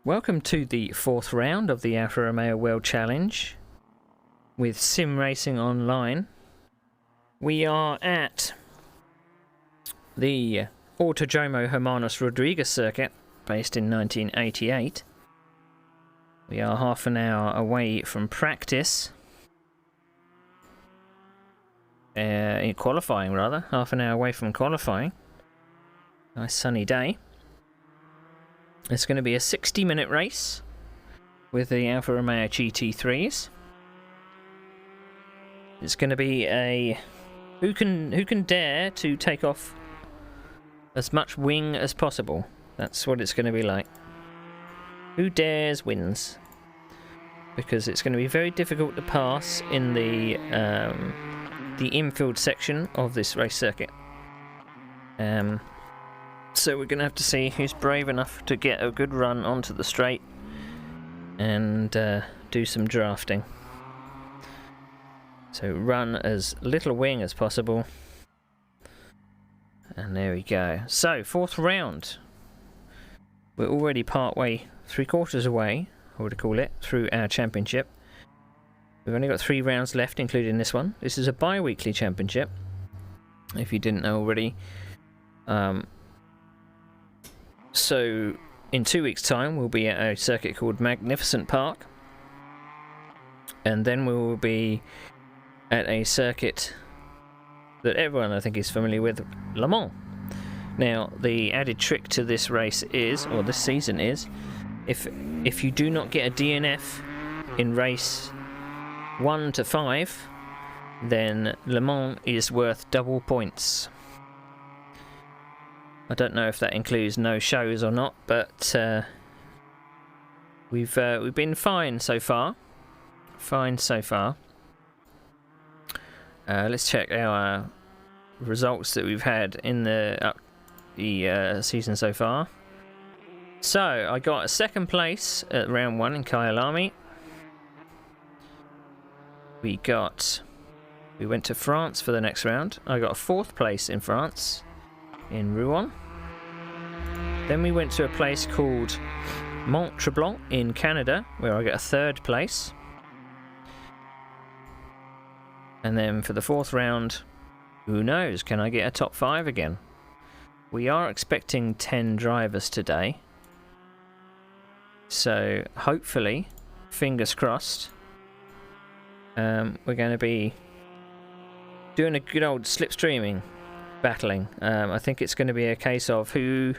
Welcome to the fourth round of the Alfa Romeo World Challenge with Sim Racing Online. We are at the Autodromo Hermanos Rodriguez circuit, based in 1988. We are half an hour away from practice. In qualifying, rather. Half an hour away from qualifying. Nice sunny day. It's going to be a 60-minute race with the Alfa Romeo GT3s. It's going to be a who can dare to take off as much wing as possible. That's what it's going to be like. Who dares wins, because it's going to be very difficult to pass in the infield section of this race circuit. So we're going to have to see who's brave enough to get a good run onto the straight and do some drafting. So run as little wing as possible. And there we go. So, fourth round. We're already partway, 3/4 away, I would call it, through our championship. We've only got 3 rounds left, including this one. This is a bi-weekly championship, if you didn't know already. So, in 2 weeks' time, we'll be at a circuit called Magnificent Park. And then we will be at a circuit that everyone, I think, is familiar with, Le Mans. Now, the added trick to this race is, or this season is, if you do not get a DNF in race 1 to 5, then Le Mans is worth double points. I don't know if that includes no shows or not, but we've been fine so far. Let's check our results that we've had in the season so far. So I got a 2nd place at round 1 in Kyalami. We went to France for the next round. I got a 4th place in France, in Rouen. Then we went to a place called Mont Tremblant in Canada, where I got a 3rd place. And then for the 4th round, who knows, can I get a top 5 again? We are expecting 10 drivers today. So hopefully, fingers crossed, we're going to be doing a good old slipstreaming battling. I think it's going to be a case of who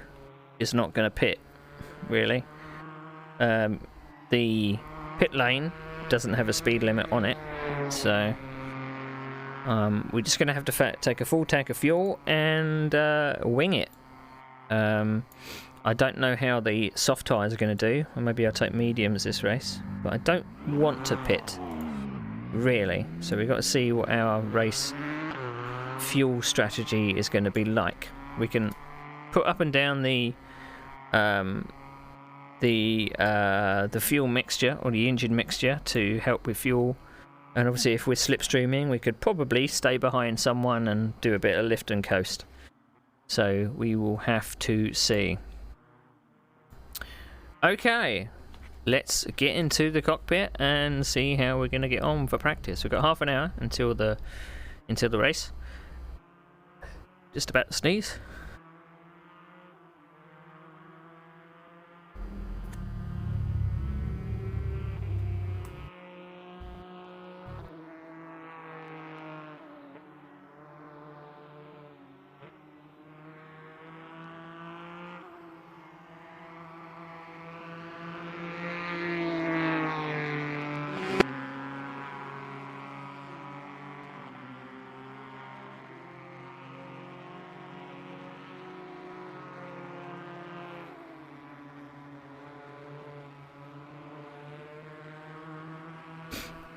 is not going to pit, really. The pit lane doesn't have a speed limit on it, so we're just going to have to take a full tank of fuel and wing it. I don't know how the soft tyres are going to do, or maybe I'll take mediums this race, but I don't want to pit, really. So we've got to see what our race fuel strategy is going to be like. We can put up and down the fuel mixture, or the engine mixture, to help with fuel. And obviously, if we're slipstreaming, we could probably stay behind someone and do a bit of lift and coast. So we will have to see. Okay, let's get into the cockpit and see how we're going to get on for practice. We've got half an hour until the race. Just about to sneeze.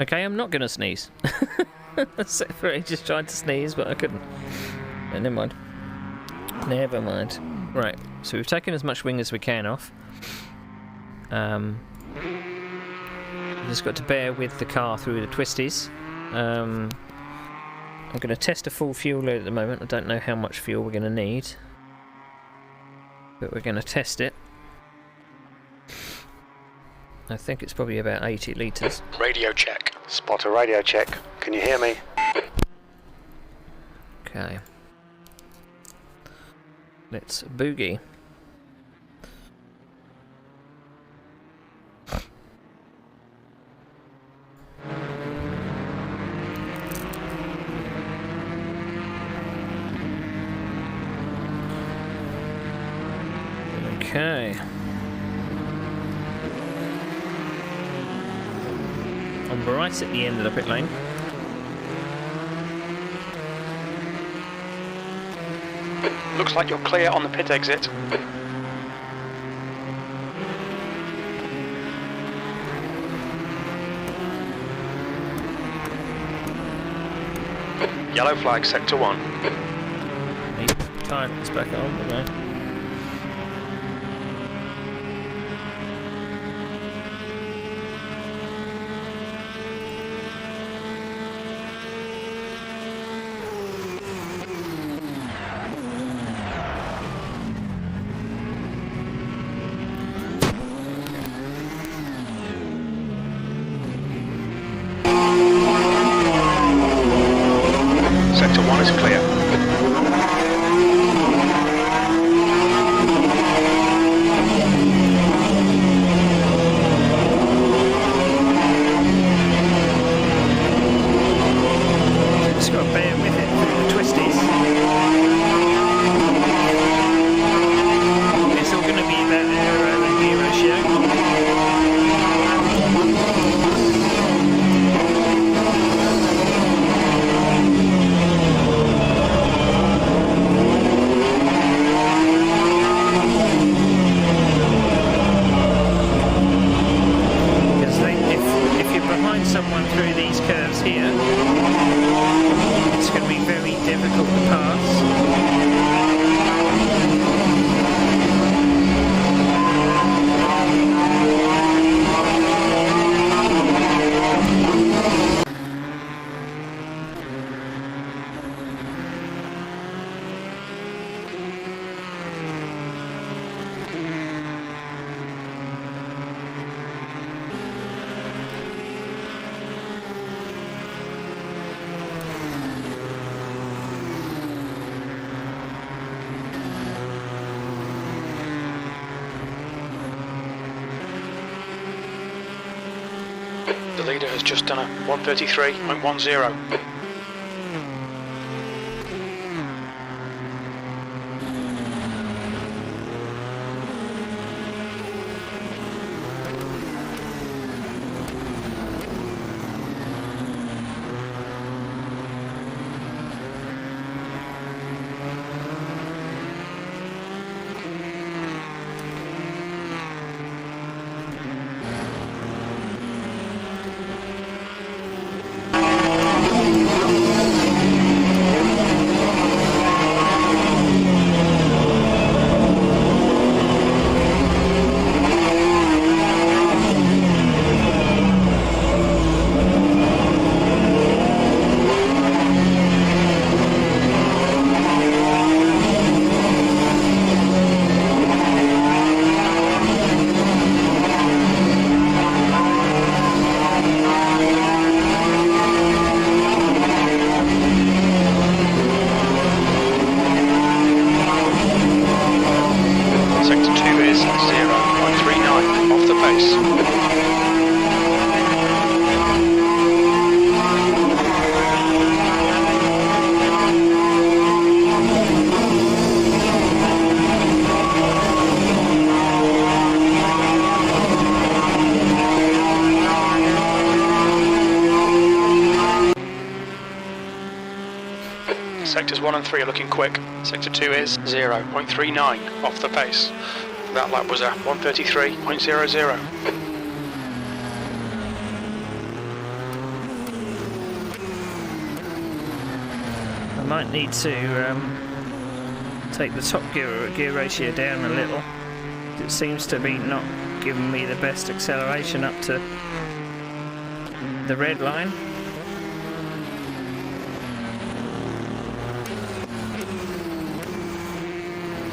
Okay, I'm not going to sneeze. I just tried to sneeze, but I couldn't. No, never mind. Never mind. Right, so we've taken as much wing as we can off. We've just got to bear with the car through the twisties. I'm going to test a full fuel load at the moment. I don't know how much fuel we're going to need, but we're going to test it. I think it's probably about 80 litres. Radio check. Spot a radio check. Can you hear me? Okay. Let's boogie. Okay. I'm right at the end of the pit lane. Looks like you're clear on the pit exit. Yellow flag, sector 1. Need tires back on, don't I? Sector 1 is clear. Just got to bear with it through the twisties. It's all going to be about aero and gear ratio. Someone through these curves here, it's going to be very difficult to pass. The leader has just done a 133.10. Sectors 1 and 3 are looking quick. Sector 2 is 0.39 off the pace. That lap was a 133.00. I might need to take the top gear ratio down a little. It seems to be not giving me the best acceleration up to the red line.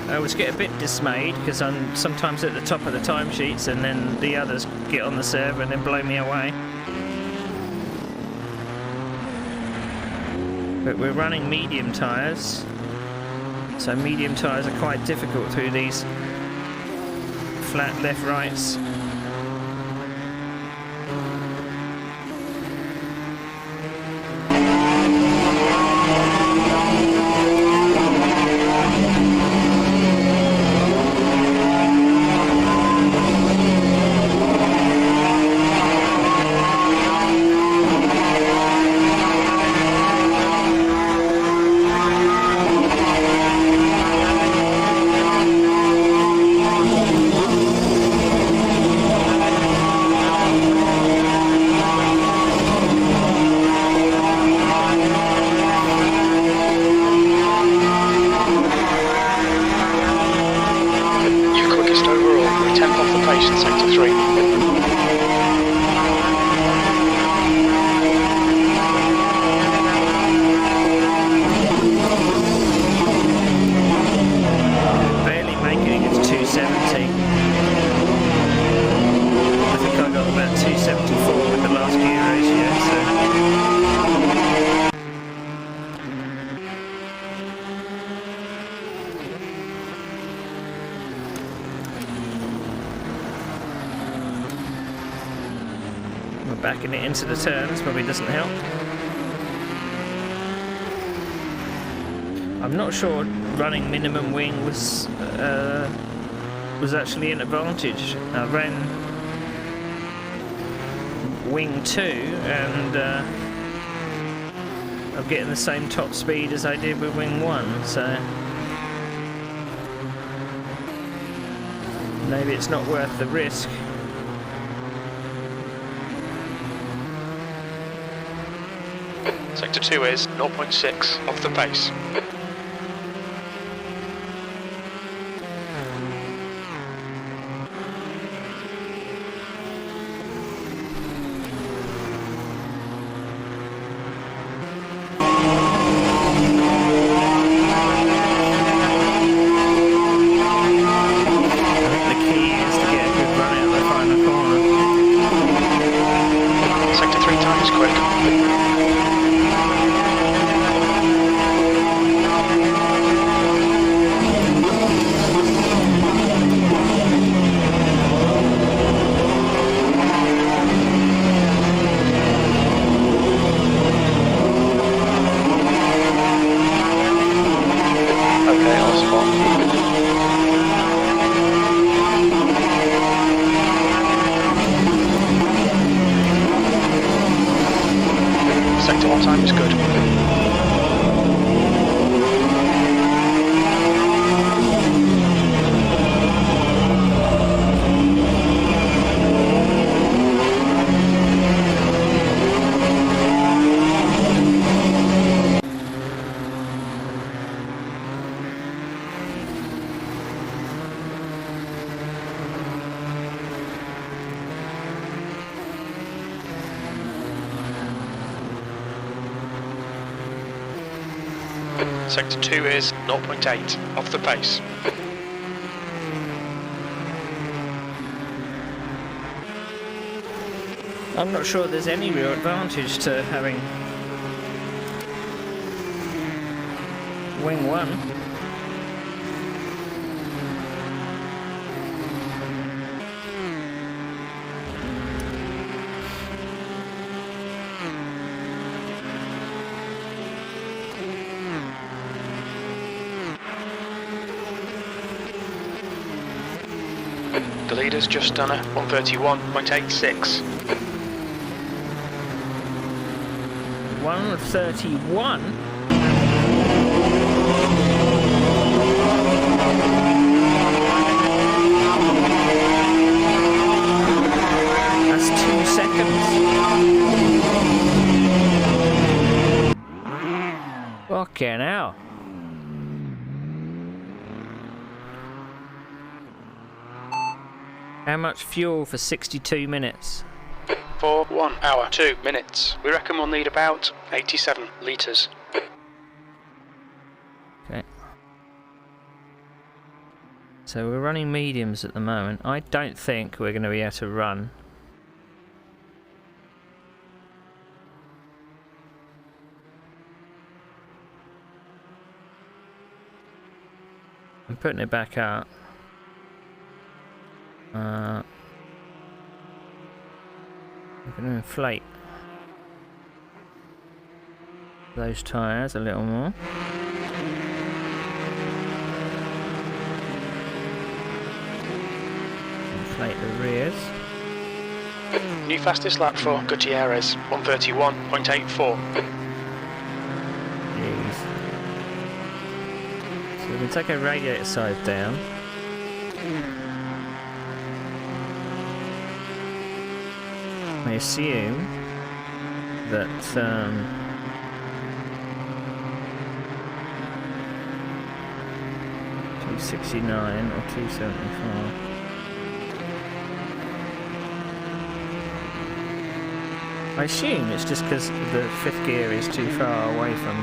I always get a bit dismayed because I'm sometimes at the top of the timesheets and then the others get on the server and then blow me away. But we're running medium tyres, so medium tyres are quite difficult through these flat left-rights. Backing it into the turns probably doesn't help. I'm not sure running minimum wing was actually an advantage. I ran wing 2 and I'm getting the same top speed as I did with wing 1, so maybe it's not worth the risk. Sector 2 is 0.6 off the pace. Sector 2 is 0.8 off the pace. I'm not sure there's any real advantage to having wing 1. The leader's just done a 131.86. 131? That's 2 seconds. Fucking hell. How much fuel for 62 minutes? For 1 hour, 2 minutes. We reckon we'll need about 87 litres. Okay. So we're running mediums at the moment. I don't think we're going to be able to run. I'm putting it back up. I'm going to inflate those tyres a little more. Inflate the rears. New fastest lap for Gutierrez, 131.84. Jeez. So we can take our radiator side down. I assume that 269 or 275. I assume it's just because the fifth gear is too far away from.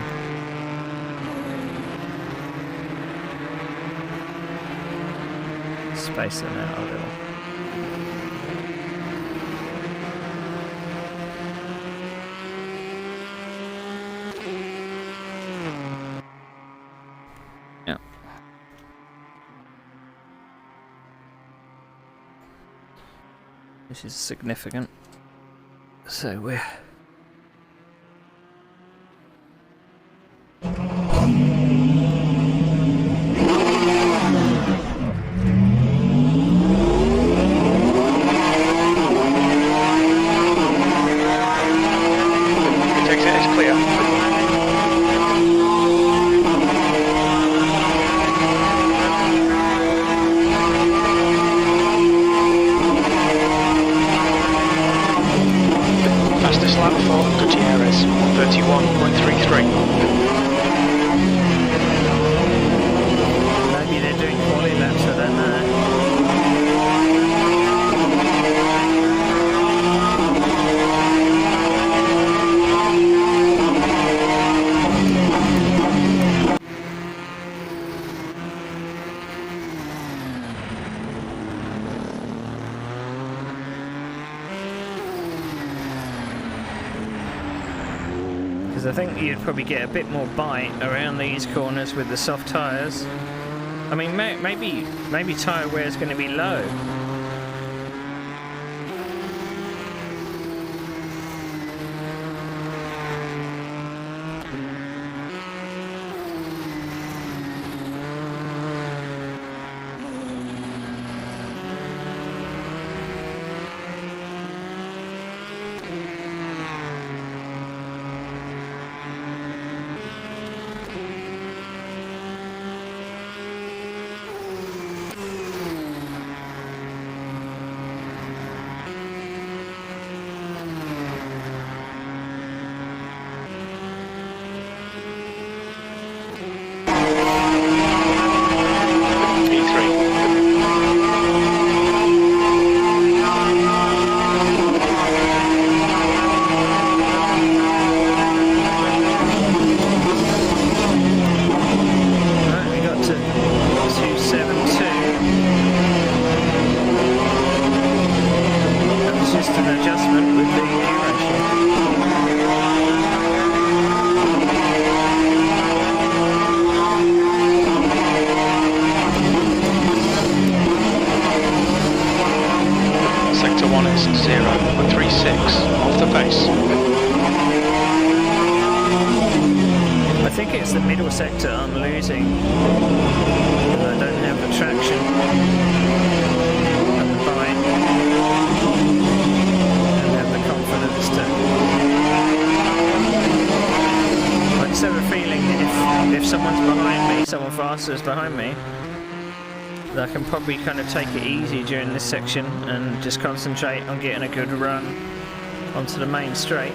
Space them out a little. Yeah. This is significant. So we're I think you'd probably get a bit more bite around these corners with the soft tyres. I mean, maybe tyre wear is going to be low. Sector I'm losing because I don't have the traction and the bite. I don't have the confidence to. I just have a feeling that if someone's behind me, someone faster is behind me, that I can probably kind of take it easy during this section and just concentrate on getting a good run onto the main straight.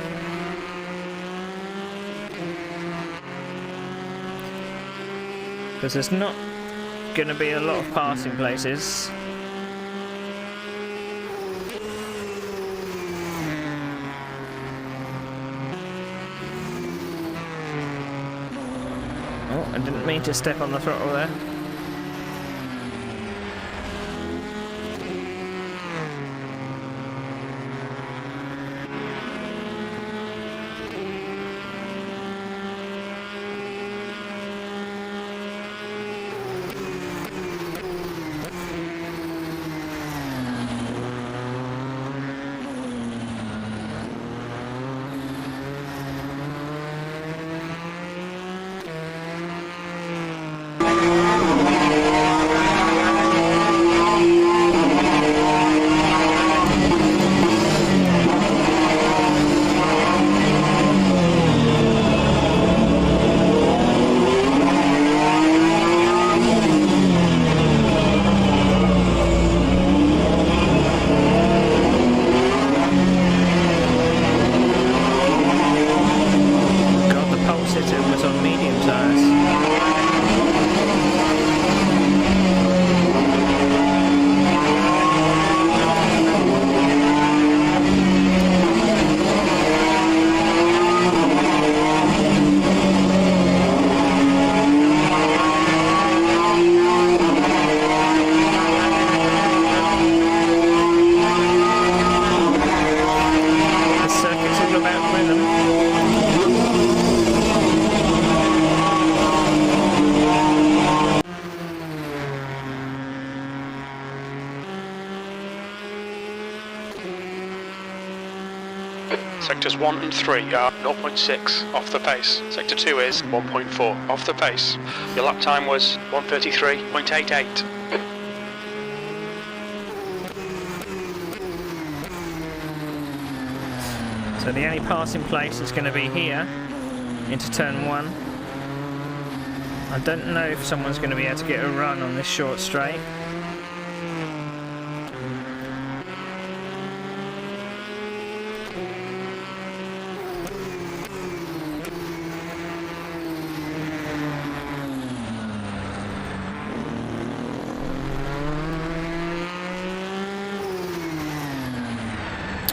Because there's not going to be a lot of passing places. Oh, I didn't mean to step on the throttle there. competitor was on medium tyres. Sectors 1 and 3 are 0.6 off the pace. Sector 2 is 1.4 off the pace. Your lap time was 1:33.88. So the only passing place is going to be here into turn 1. I don't know if someone's going to be able to get a run on this short straight.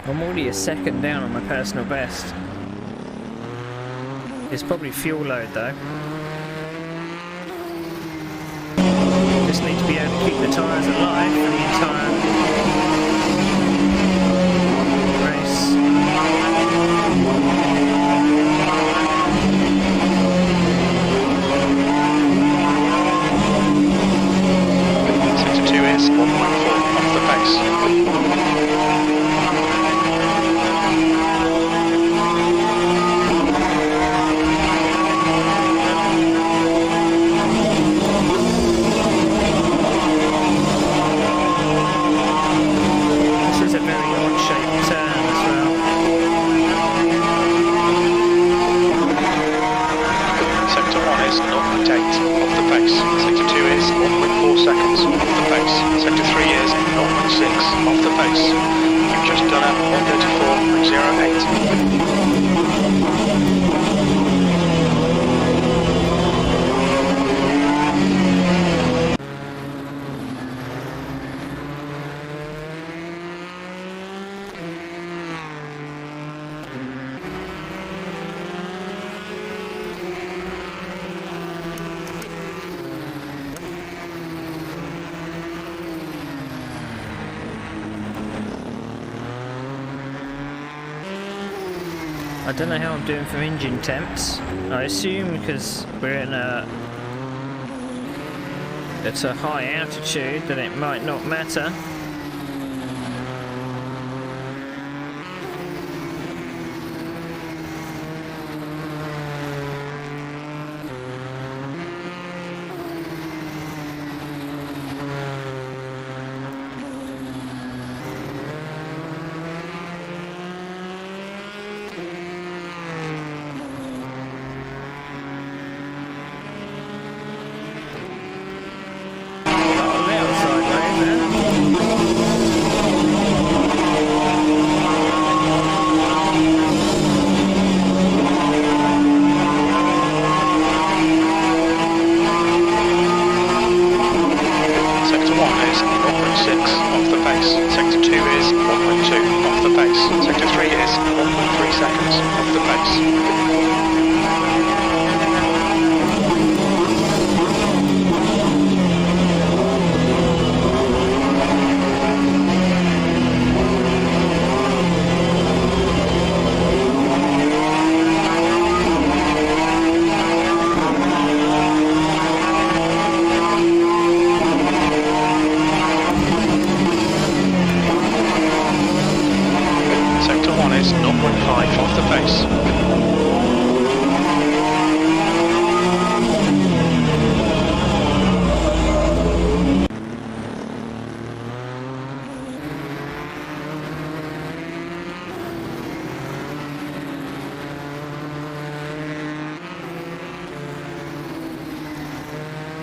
I'm already a second down on my personal best. It's probably fuel load though. Just need to be able to keep the tyres alive for the entire race. Sector 2 is 1.4 off the pace. Seconds off the pace. Sector 3 is 0.6 off the pace. You've just done a 1:34.08. I don't know how I'm doing for engine temps. I assume because we're in it's a high altitude that it might not matter.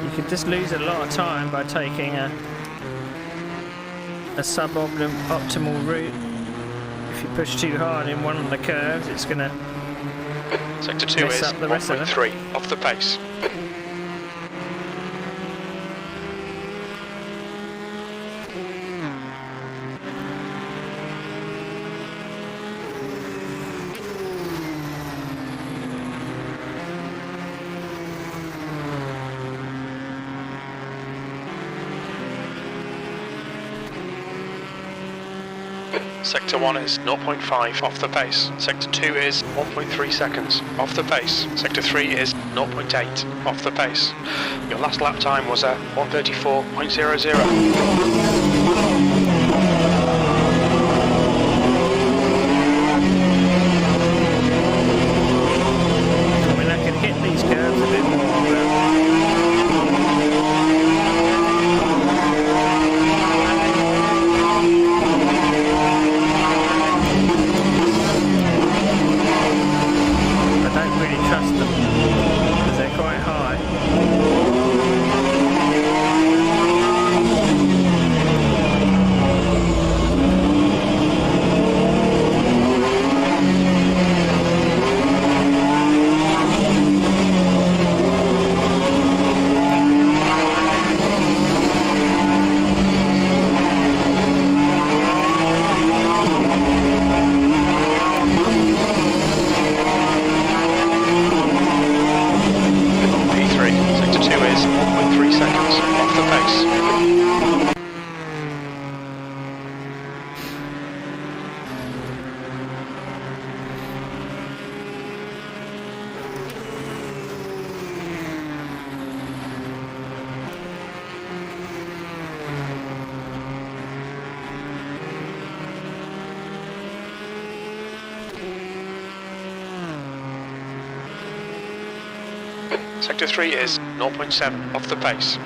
You could just lose a lot of time by taking a suboptimal route. If you push too hard in one of the curves, it's going to Sector 2 Mess is up the rest of them. 1.3 off the pace. Sector 1 is 0.5 off the pace. Sector 2 is 1.3 seconds off the pace. Sector 3 is 0.8 off the pace. Your last lap time was a 134.00. I mean, I can hit these curves a bit more, but I don't really trust them because they're quite high. P3, Sector 2 is 1.3 seconds off the pace. Sector 3 is 0.7 off the pace.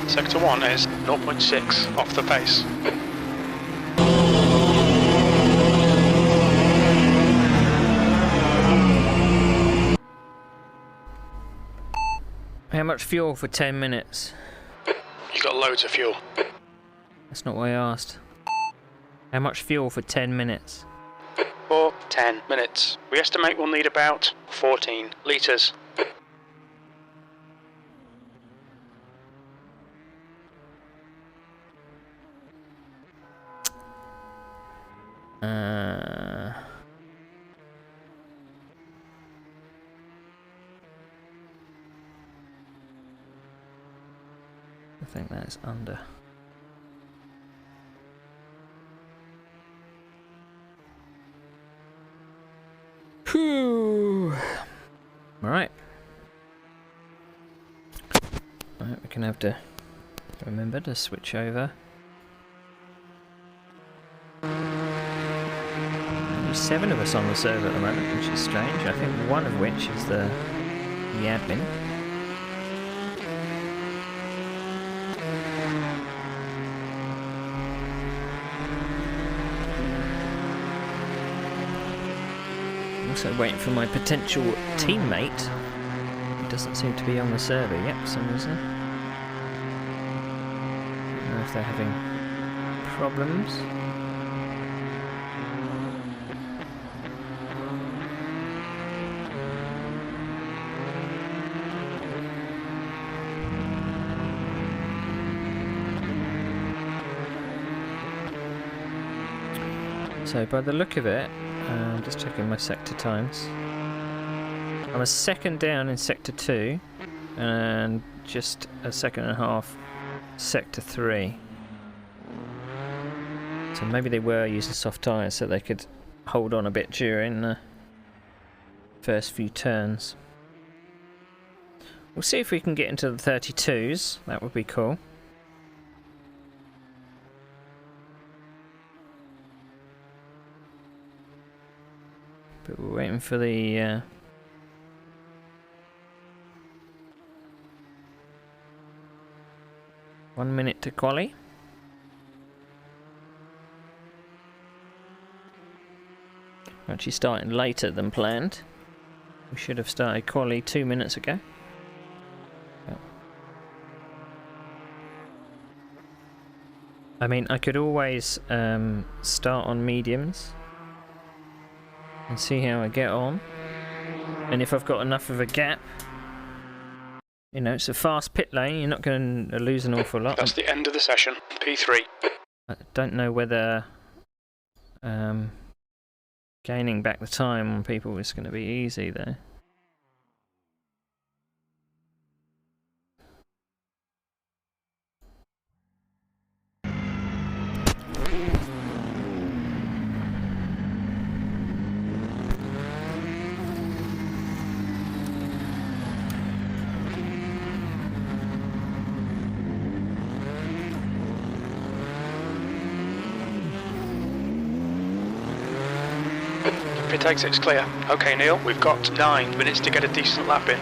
Sector 1 is 0.6 off the pace. How much fuel for 10 minutes? You got loads of fuel. That's not what I asked. How much fuel for 10 minutes? For 10 minutes. We estimate we'll need about 14 litres. I think that's under. Whew. Right. Right, we're gonna have to remember to switch over. Only 7 of us on the server at the moment, which is strange. I think one of which is the admin. Also waiting for my potential teammate, who doesn't seem to be on the server yet for some reason. I don't know if they're having problems. So by the look of it, just checking my sector times. I'm a second down in sector 2 and just a second and a half sector 3. So maybe they were using soft tyres so they could hold on a bit during the first few turns. We'll see if we can get into the 32s, that would be cool. But we're waiting for the 1 minute to quali. Actually starting later than planned. We should have started quali 2 minutes ago. I mean, I could always start on mediums and see how I get on. And if I've got enough of a gap, you know, it's a fast pit lane, you're not going to lose an awful lot. That's the end of the session, P3. I don't know whether gaining back the time on people is going to be easy though. Pit exit's clear. Okay, Neil, we've got 9 minutes to get a decent lap in.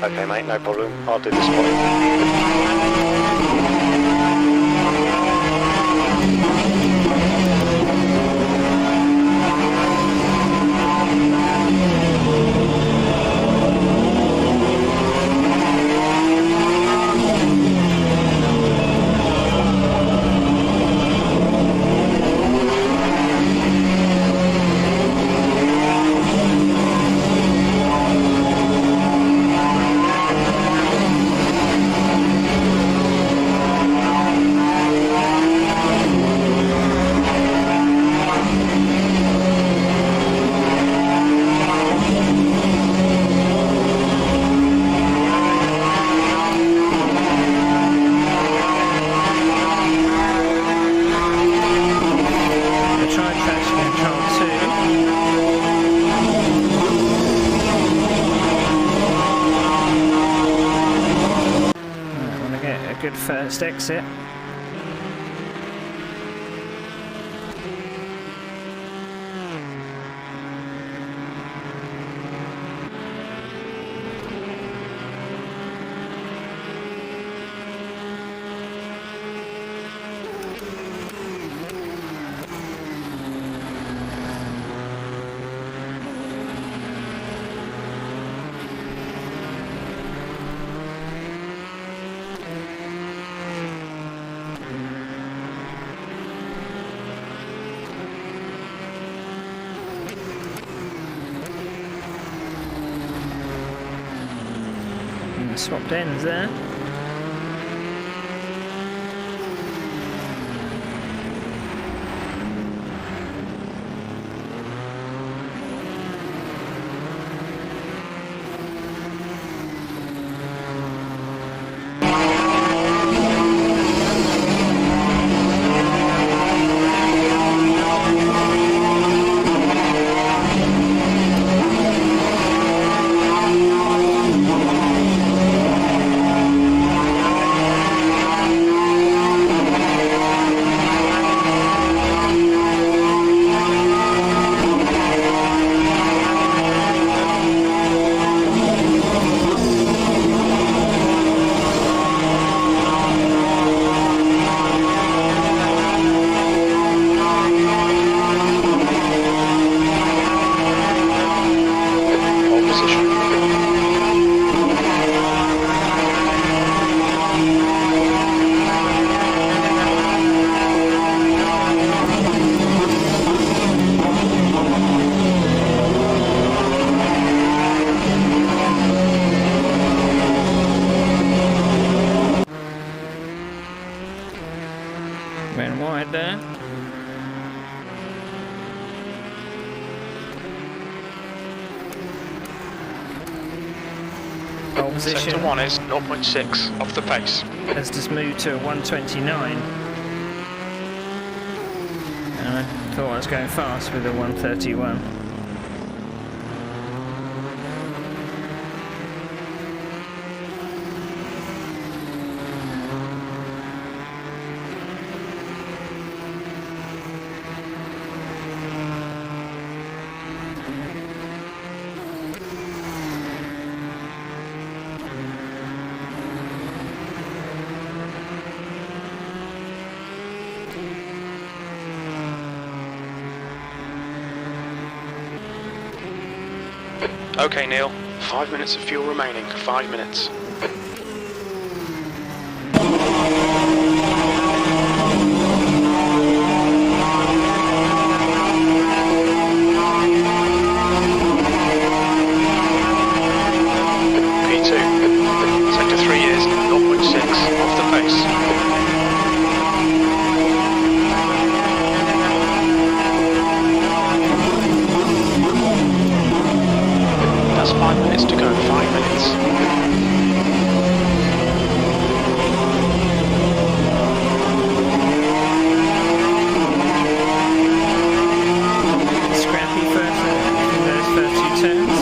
Okay, mate, no problem. I'll do this for you. First exit. Swapped ends there. Ran wide there. Pole position. Sector 1 is 0.6 off the pace. Has just moved to a 129. And I thought I was going fast with a 131. Okay, Neil. 5 minutes of fuel remaining. 5 minutes. P2. Sector 3 is 0.6 off the pace. That's 5 minutes to go. 5 minutes. Scrappy first in those first two turns.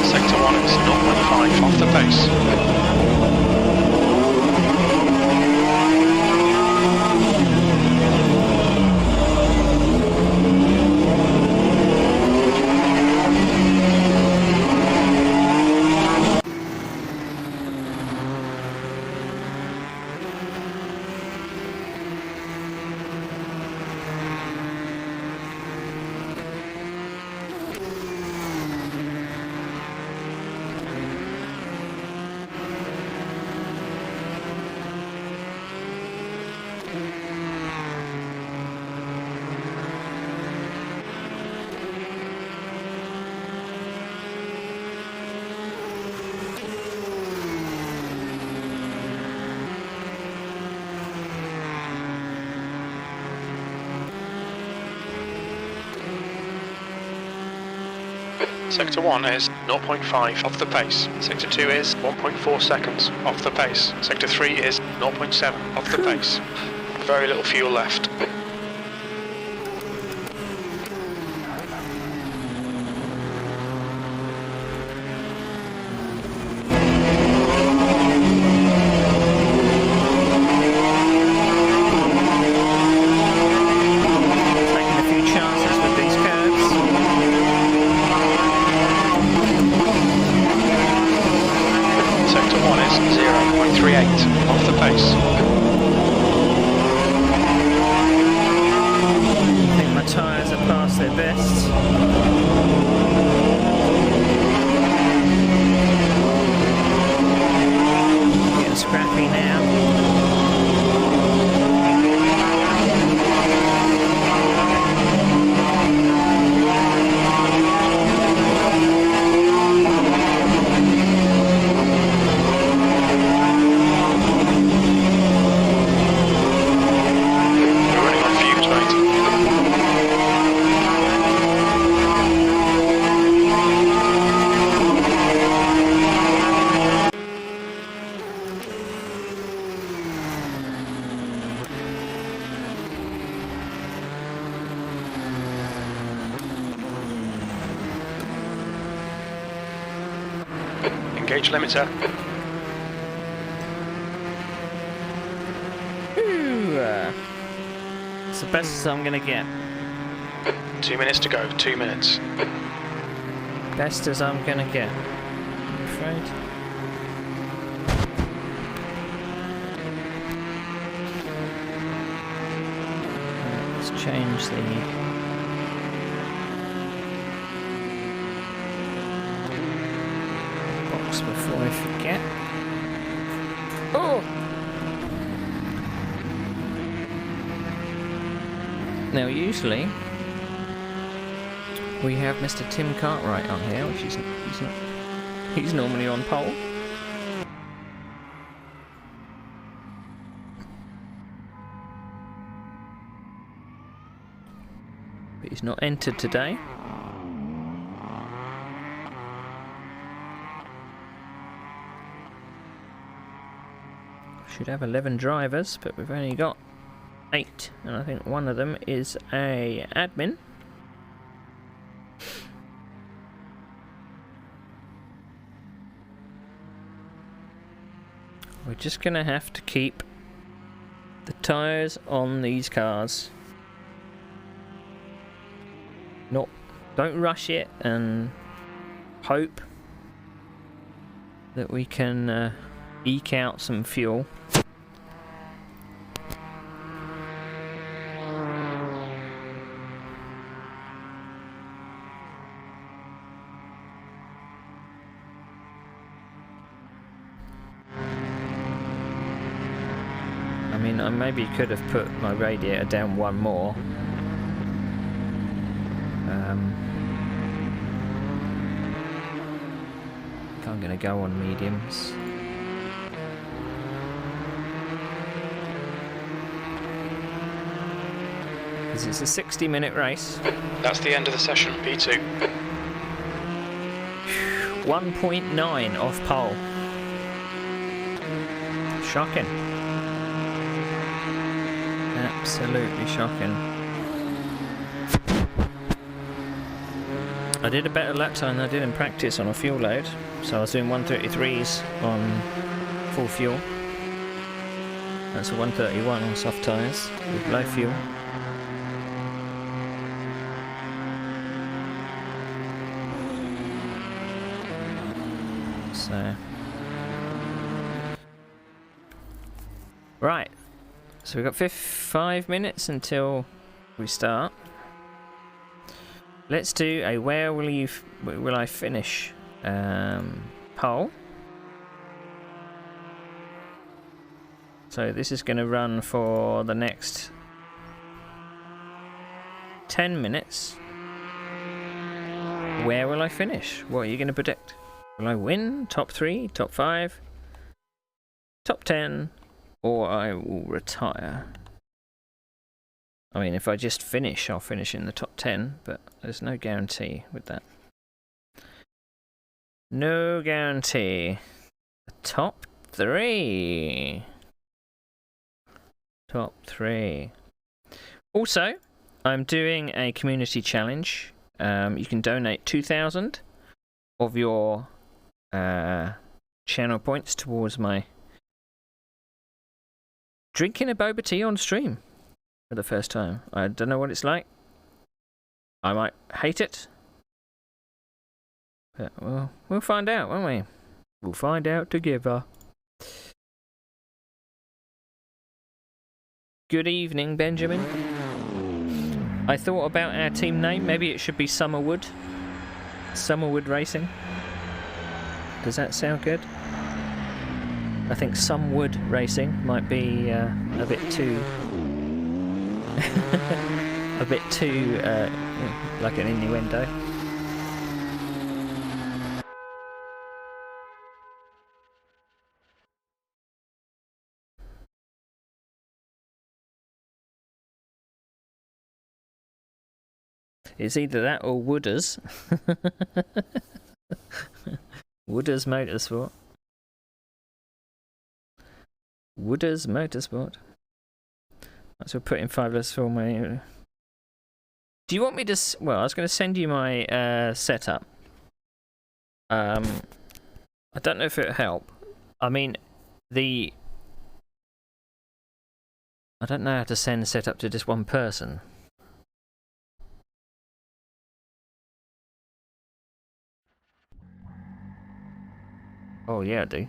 Sector 1 is 0.5 off the pace. Sector 1 is 0.5 off the pace. Sector 2 is 1.4 seconds off the pace. Sector 3 is 0.7 off the pace. Very little fuel left. Taking a few chances with these curves. Sector 1 is 0.38 off the pace. I think my tyres are past their best. Getting scrappy now. We're running on fumes, mate. Engage limiter. Ooh, it's the best as I'm gonna get. 2 minutes to go. 2 minutes. Best as I'm gonna get, I'm afraid. Let's change the box before I forget. Oh! Now usually we have Mr. Tim Cartwright on here, which he's normally on pole. But he's not entered today. Should have 11 drivers, but we've only got 8, and I think one of them is a admin. We're just gonna have to keep the tyres on these cars. Don't rush it and hope that we can eke out some fuel. mean, I maybe could have put my radiator down one more. I think I'm going to go on mediums. Because it's a 60-minute race. That's the end of the session, P2. 1.9 off pole. Shocking. Absolutely shocking. I did a better lap time than I did in practice on a fuel load. So I was doing 133s on full fuel. That's a 131 on soft tyres with low fuel. So, right, so we've got 5 minutes until we start. Let's do a where will I finish poll. So this is going to run for the next 10 minutes. Where will I finish? What are you going to predict? Will I win? Top 3? Top 5? Top 10? Or I will retire? I mean, if I just finish, I'll finish in the top 10, but there's no guarantee with that. No guarantee. Top 3. Top 3. Also, I'm doing a community challenge. You can donate 2,000 of your channel points towards my drinking a boba tea on stream for the first time. I don't know what it's like. I might hate it. But we'll find out, won't we? We'll find out together. Good evening, Benjamin. I thought about our team name. Maybe it should be Summerwood. Summerwood Racing. Does that sound good? I think Summerwood Racing might be a bit too... a bit too, like an innuendo. It's either that or Wooders. Wooders Motorsport. Wooders Motorsport. So we'll put in 5 letters for my... Do you want me to... Well, I was going to send you my setup. I don't know if it'll help. I mean, I don't know how to send setup to just one person. Oh yeah, I do.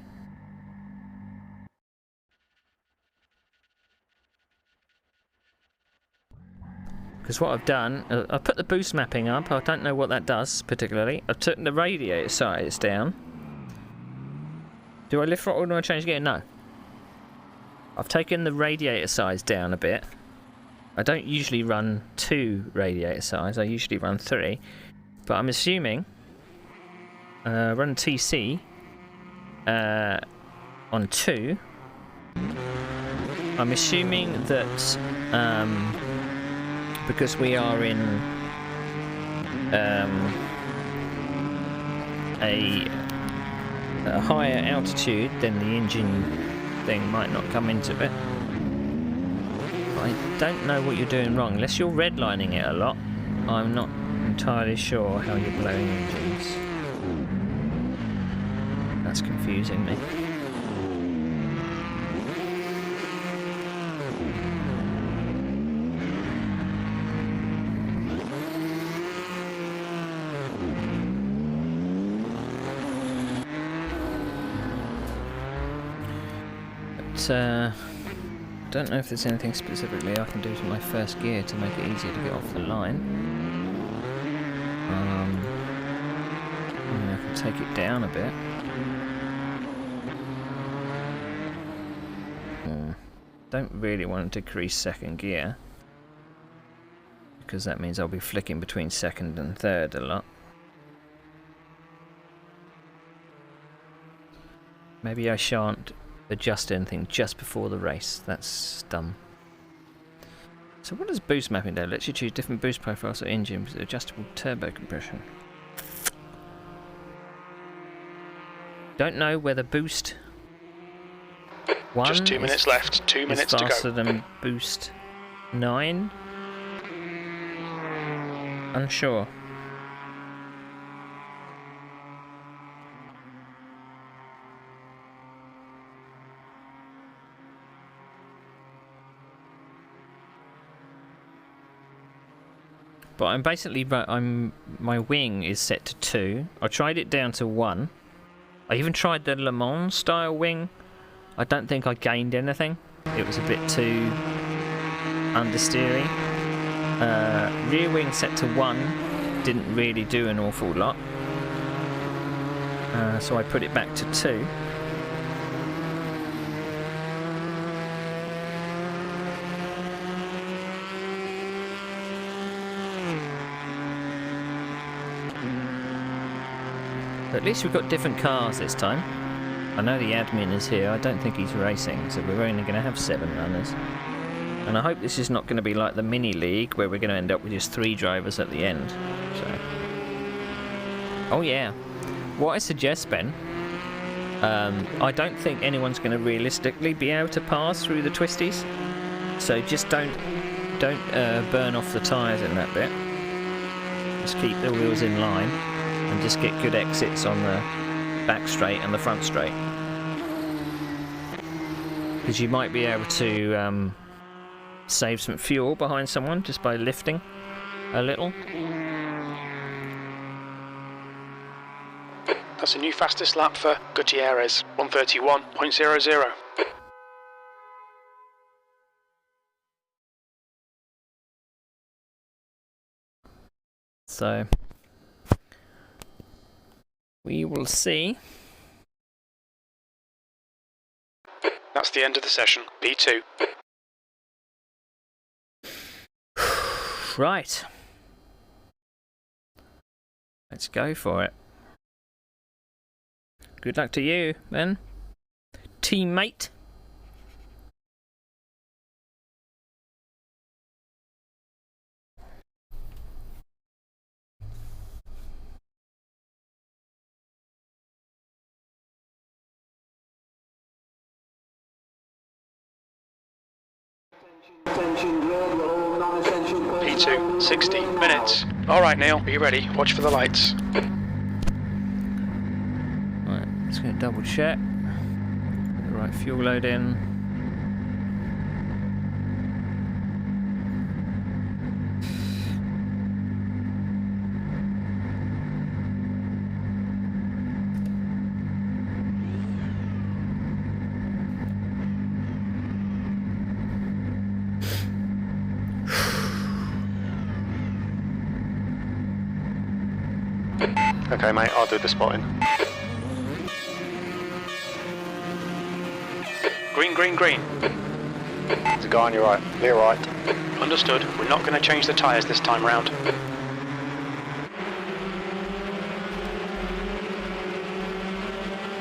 Because what I've done, I've put the boost mapping up. I don't know what that does particularly. I've taken the radiator size down. Do I lift throttle or do I change gear? No. I've taken the radiator size down a bit. I don't usually run 2 radiator size. I usually run 3. But I'm assuming run TC on 2. I'm assuming that because we are in a higher altitude, then the engine thing might not come into it. But I don't know what you're doing wrong. Unless you're redlining it a lot, I'm not entirely sure how you're blowing engines. That's confusing me. But don't know if there's anything specifically I can do to my first gear to make it easier to get off the line. I can take it down a bit. Don't really want to decrease second gear, because that means I'll be flicking between second and third a lot. Maybe I shan't adjust anything just before the race. That's dumb. So what does boost mapping do? Lets you choose different boost profiles or engines with adjustable turbo compression. Don't know whether boost 1 Just 2 minutes left. 2 minutes to go. faster than boost 9. Unsure. But I'm basically, my wing is set to 2. I tried it down to 1. I even tried the Le Mans style wing. I don't think I gained anything. It was a bit too understeery. Rear wing set to 1 didn't really do an awful lot. So I put it back to 2. But at least we've got different cars this time. I know the admin is here. I don't think he's racing, so we're only going to have 7 runners. And I hope this is not going to be like the mini league where we're going to end up with just 3 drivers at the end. So, oh yeah. What I suggest, Ben, I don't think anyone's going to realistically be able to pass through the twisties. So just don't burn off the tyres in that bit. Just keep the wheels in line and just get good exits on the back straight and the front straight. Because you might be able to save some fuel behind someone just by lifting a little. That's a new fastest lap for Gutierrez, 1:31.00. So we will see. That's the end of the session. P2. Right. Let's go for it. Good luck to you, then, teammate. P2, 60 minutes. Alright Neil, are you ready? Watch for the lights. Right, let's go double check. Put the right fuel load in. Okay, mate, I'll do the spotting. Green, green, green. There's a guy on your right. Clear right. Understood. We're not going to change the tyres this time round.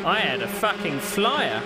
I had a fucking flyer.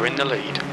You're in the lead.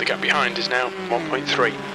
The gap behind is now 1.3.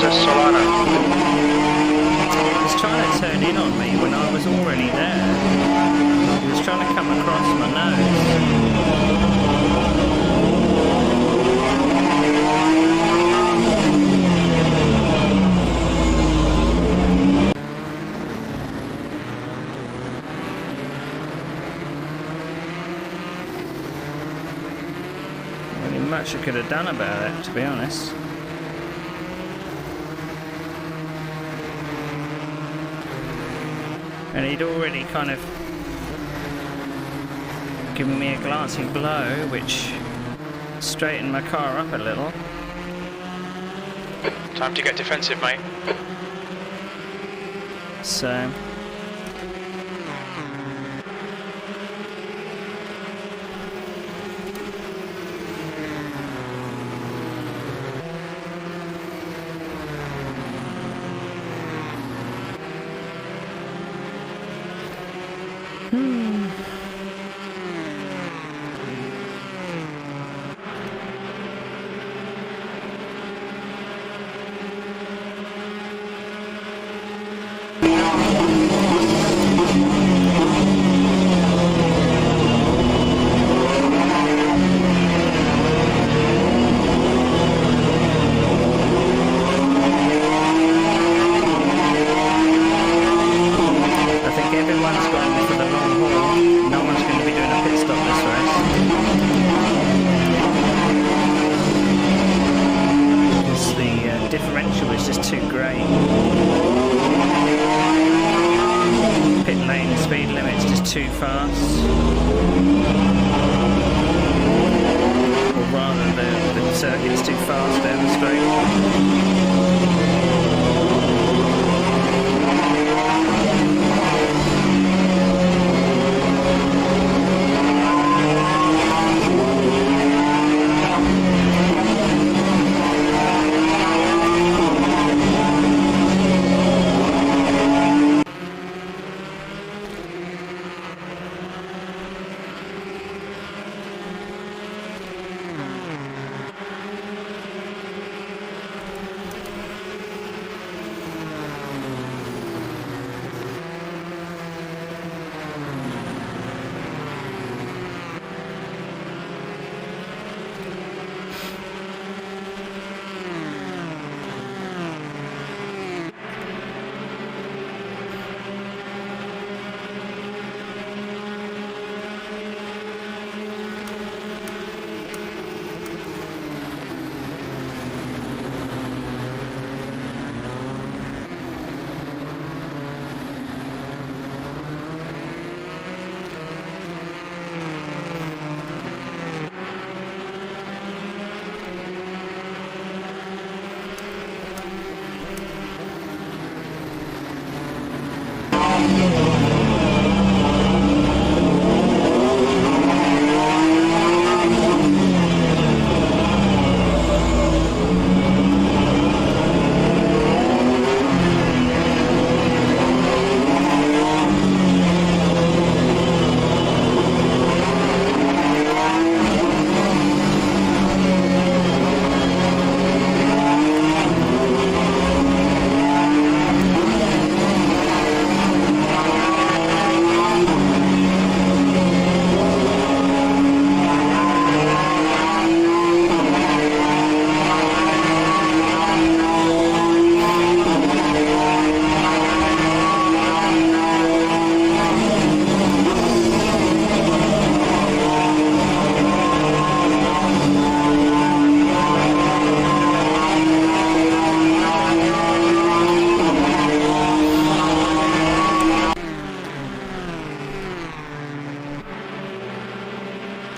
to Solano. He was trying to turn in on me when I was already there. He was trying to come across my nose. Really much I could have done about it, to be honest. And he'd already kind of given me a glancing blow, which straightened my car up a little. Time to get defensive, mate. So differential is just too great. Pit lane speed limit's just too fast. Or rather, the circuit's too fast down the straight.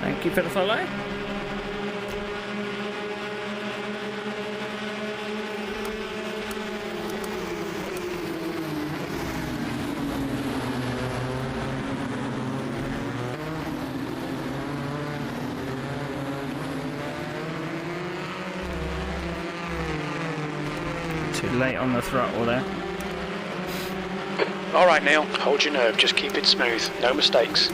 Thank you for the follow. Too late on the throttle there. Alright Neil, hold your nerve, just keep it smooth, no mistakes.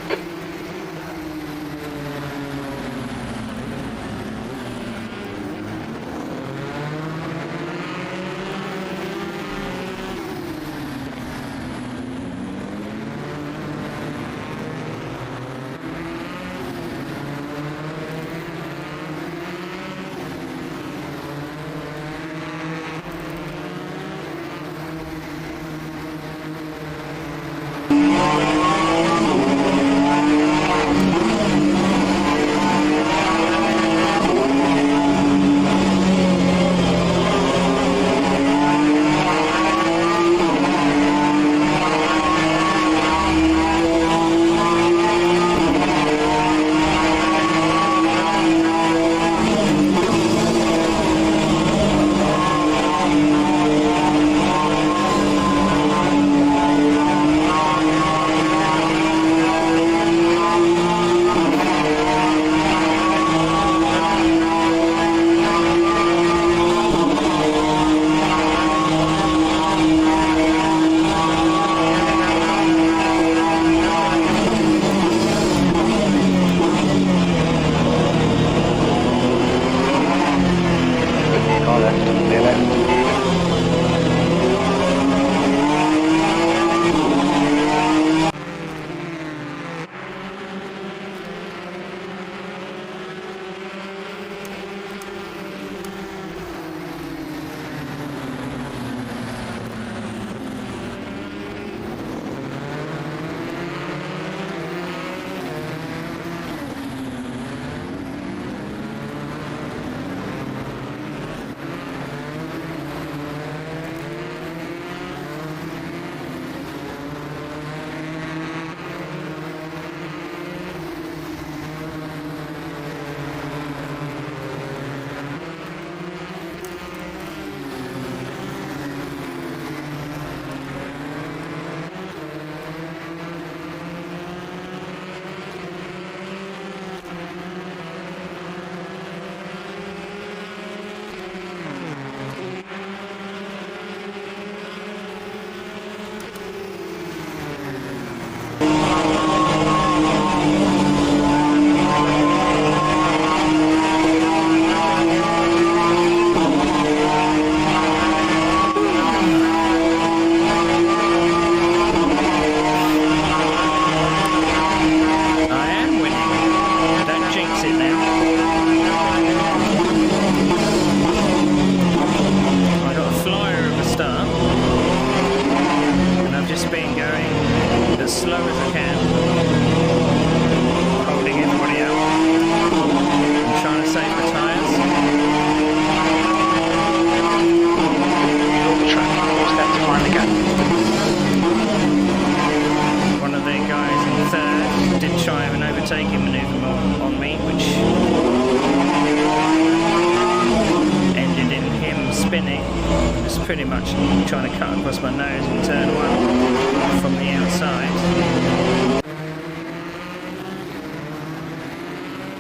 pretty much trying to cut across my nose in turn one from the outside.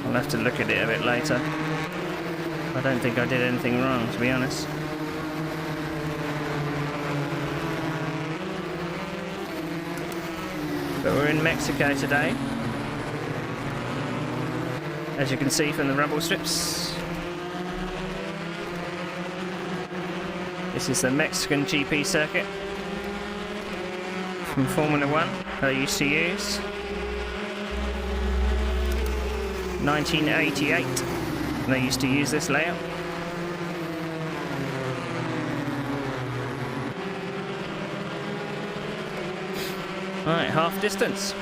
I'll have to look at it a bit later. I don't think I did anything wrong, to be honest. But we're in Mexico today, as you can see from the rubble strips. This is the Mexican GP circuit from Formula 1 I used to use. 1988, they used to use this layout. Right, half distance.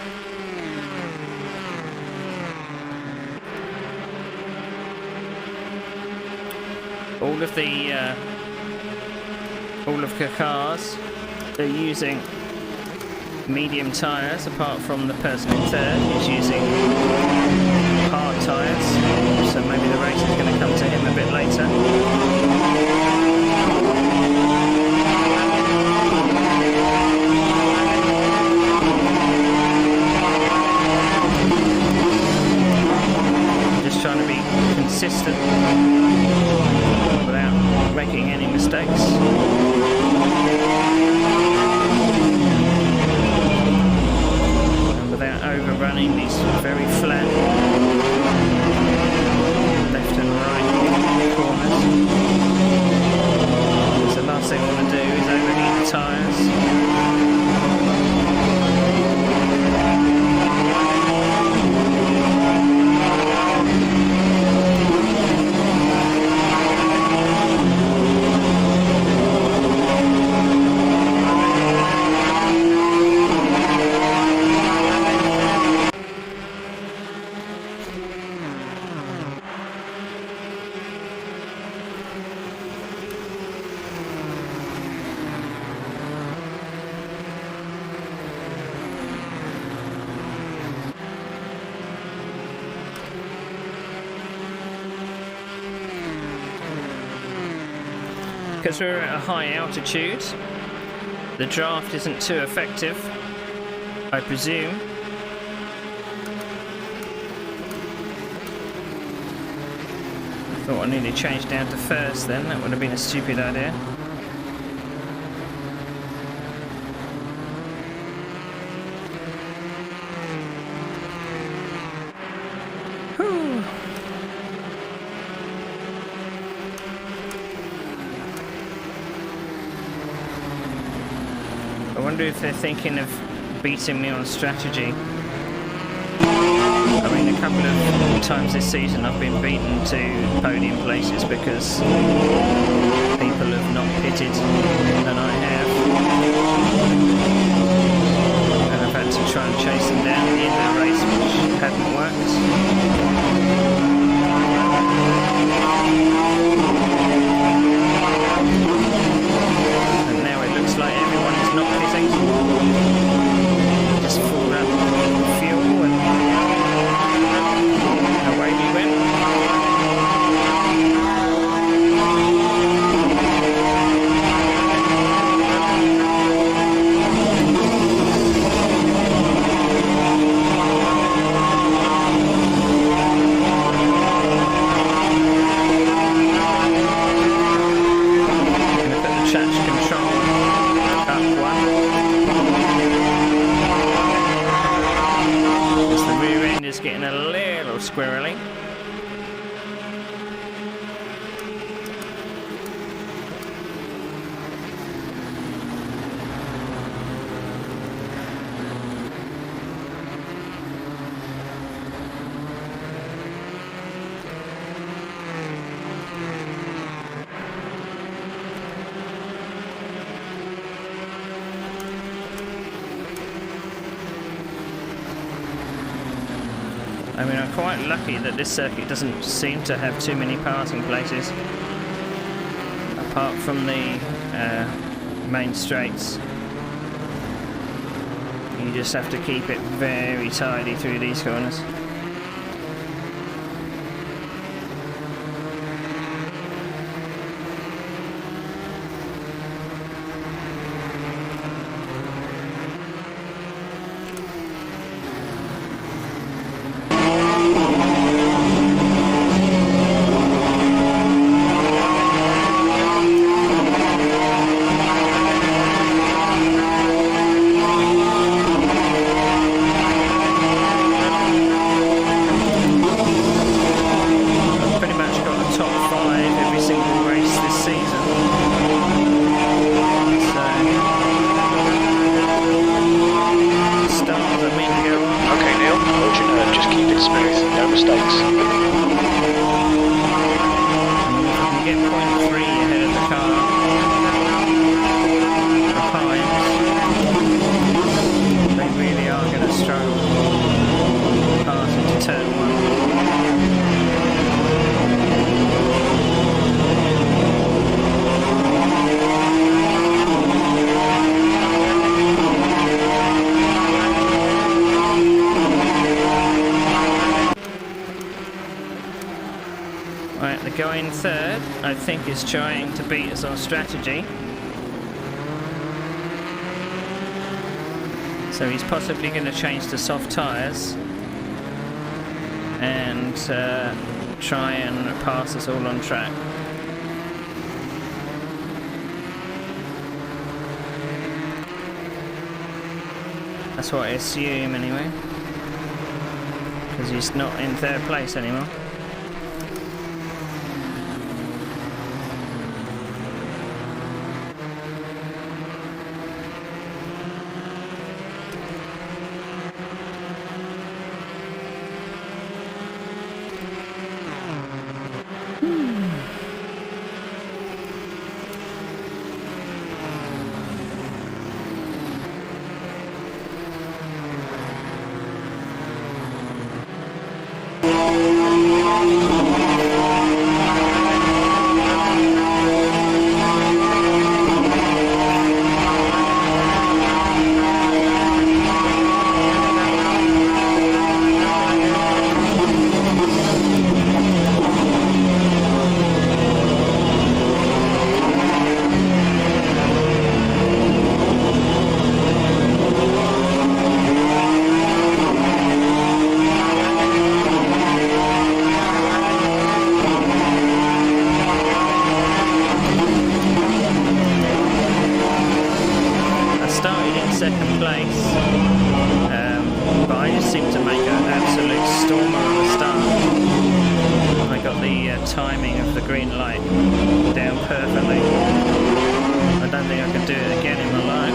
All of the cars are using medium tyres, apart from the person in third who's using hard tyres. So maybe the race is going to come to him a bit later. Trying to be consistent without making any mistakes. And without overrunning these very flat left and right corners. So the last thing I want to do is overheat the tyres. Because we're at a high altitude, the draft isn't too effective, I presume. I thought I nearly changed down to first then, that would have been a stupid idea. Whew. I wonder if they're thinking of beating me on strategy. I mean, a couple of times this season I've been beaten to podium places because people have not pitted and I have. And I've had to try and chase them down at the end of the race, which hadn't worked. And now it looks like everyone is not pitting. Just full up fuel and away we went. Gonna put the traction control up one. As the rear end is getting a little squirrely. I mean, I'm quite lucky that this circuit doesn't seem to have too many passing places, apart from the main straights. You just have to keep it very tidy through these corners. going third, I think, is trying to beat us on strategy. So he's possibly going to change to soft tyres and try and pass us all on track. That's what I assume anyway, because he's not in third place anymore. Timing of the green light down perfectly. I don't think I could do it again in my life.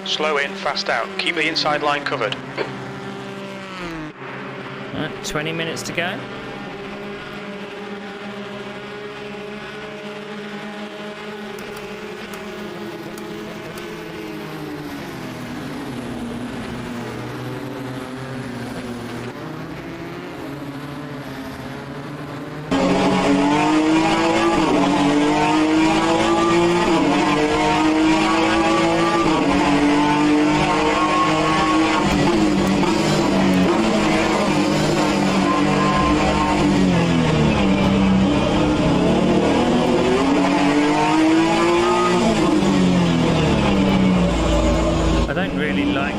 Slow in, fast out. Keep the inside line covered. Right, 20 minutes to go.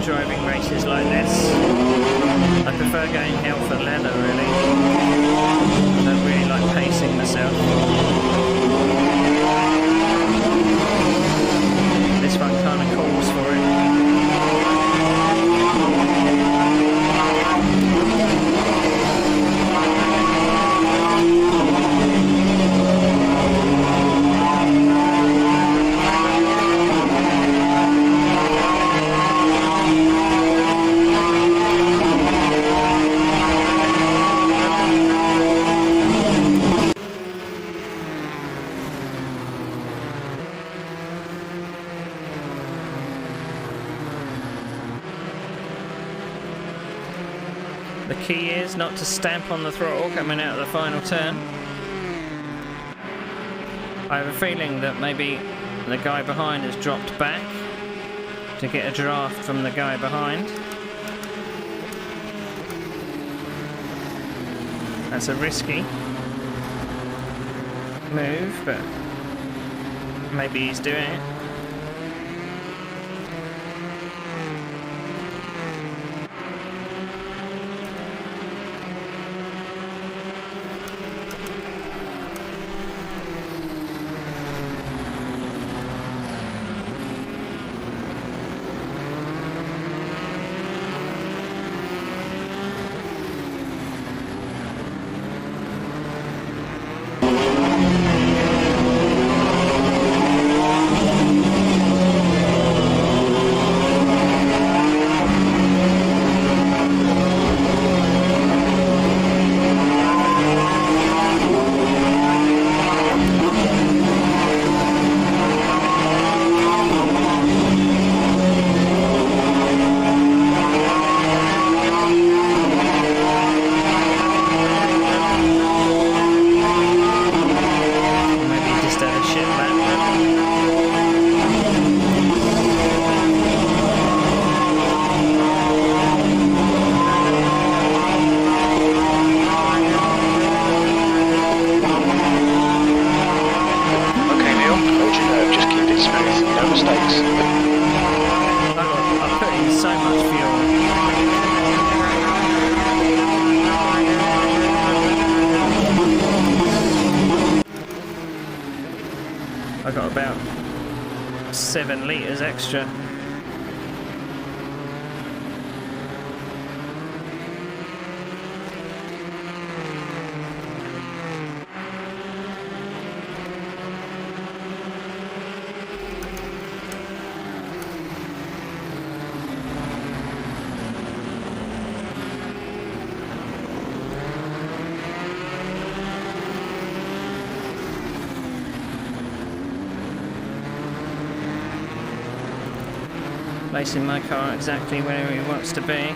Driving races like this, I prefer going hell for leather really. I don't really like pacing myself. This one kind of calls for it. The key is not to stamp on the throttle coming out of the final turn. I have a feeling that maybe the guy behind has dropped back to get a draft from the guy behind. That's a risky move, but maybe he's doing it. I got about 7 litres extra. Placing my car exactly where it wants to be.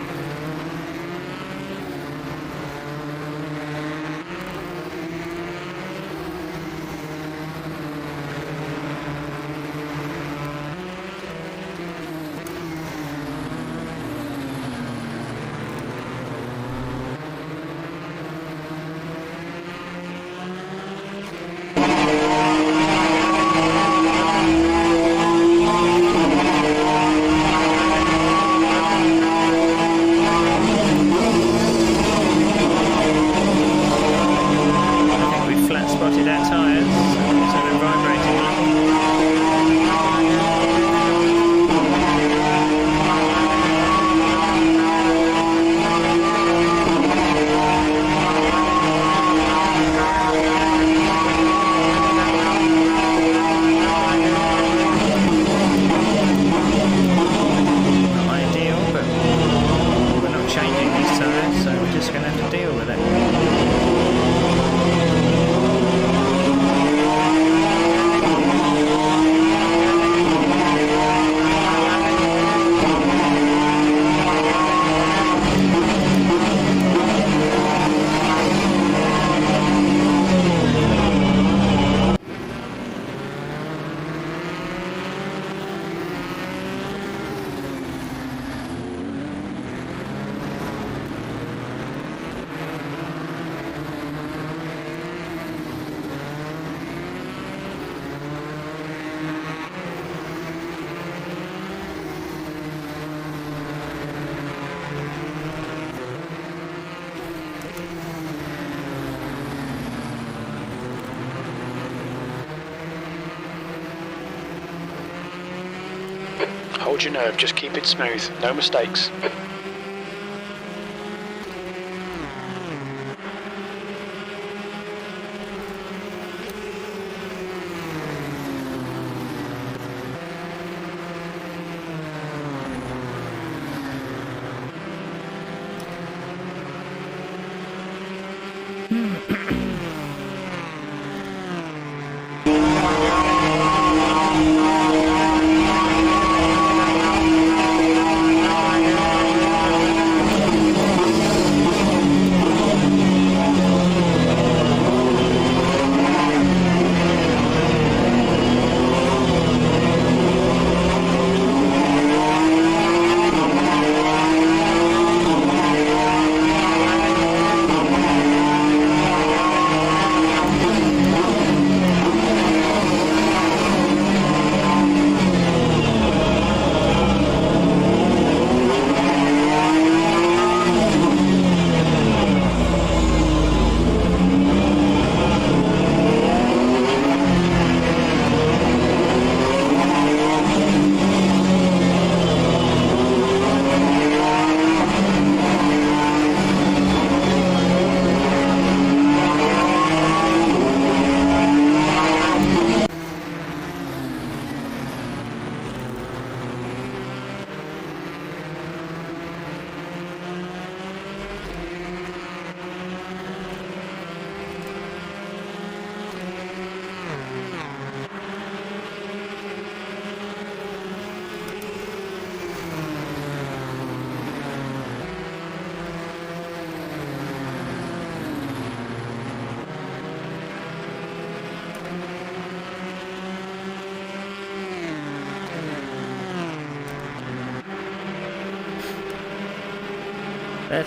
Hold your nerve, just keep it smooth, no mistakes.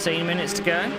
Minutes to go.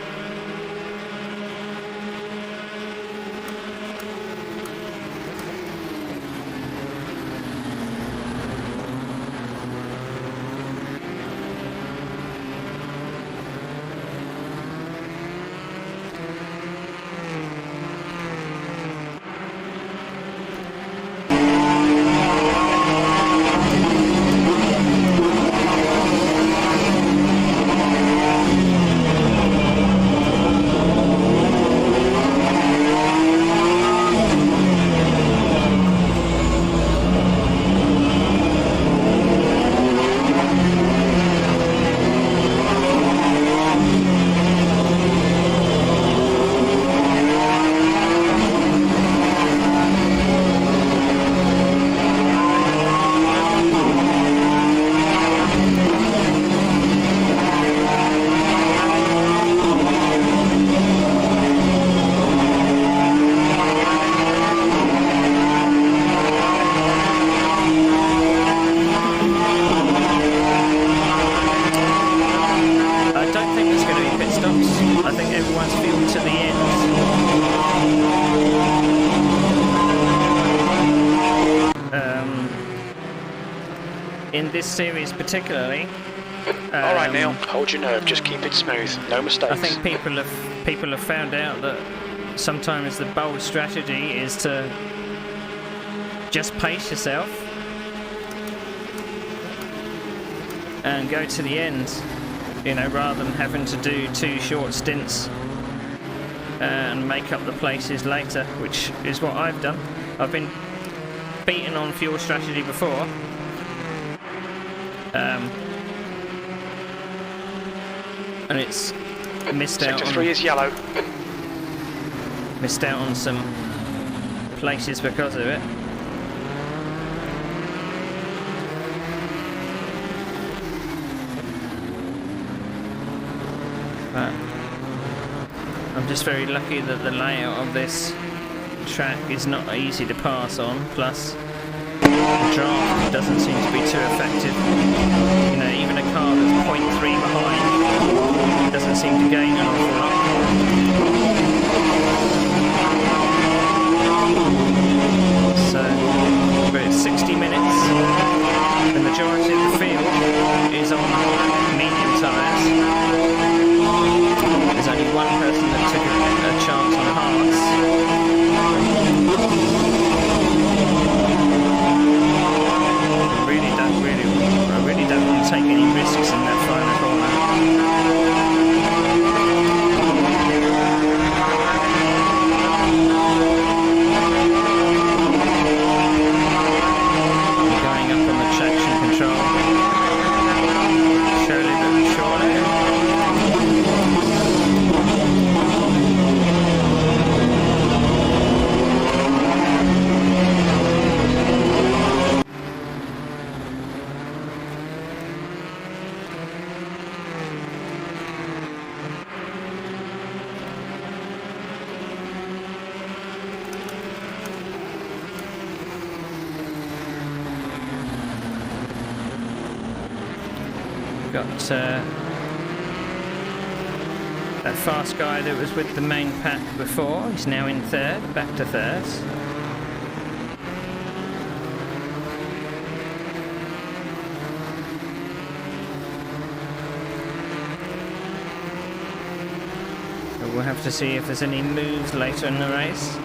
in this series particularly. Alright, Neil, hold your nerve, just keep it smooth, no mistakes. I think people have found out that sometimes the bold strategy is to just pace yourself and go to the end, you know, rather than having to do 2 short stints and make up the places later, which is what I've done. I've been beaten on fuel strategy before. And it's missed out Sector 3 is yellow. Missed out on some places because of it. But I'm just very lucky that the layout of this track is not easy to pass on, plus the draft doesn't seem to be too effective. You know, even a car that's 0.3 behind doesn't seem to gain an awful lot. So, but it's 60 minutes. The majority of the field is on medium tyres. There's only one person that took a chance on hards. I really don't want to take any risks in that final corner. Going up on the traction control. Surely but surely. Got that fast guy that was with the main pack before. He's now in third, back to third. But we'll have to see if there's any moves later in the race.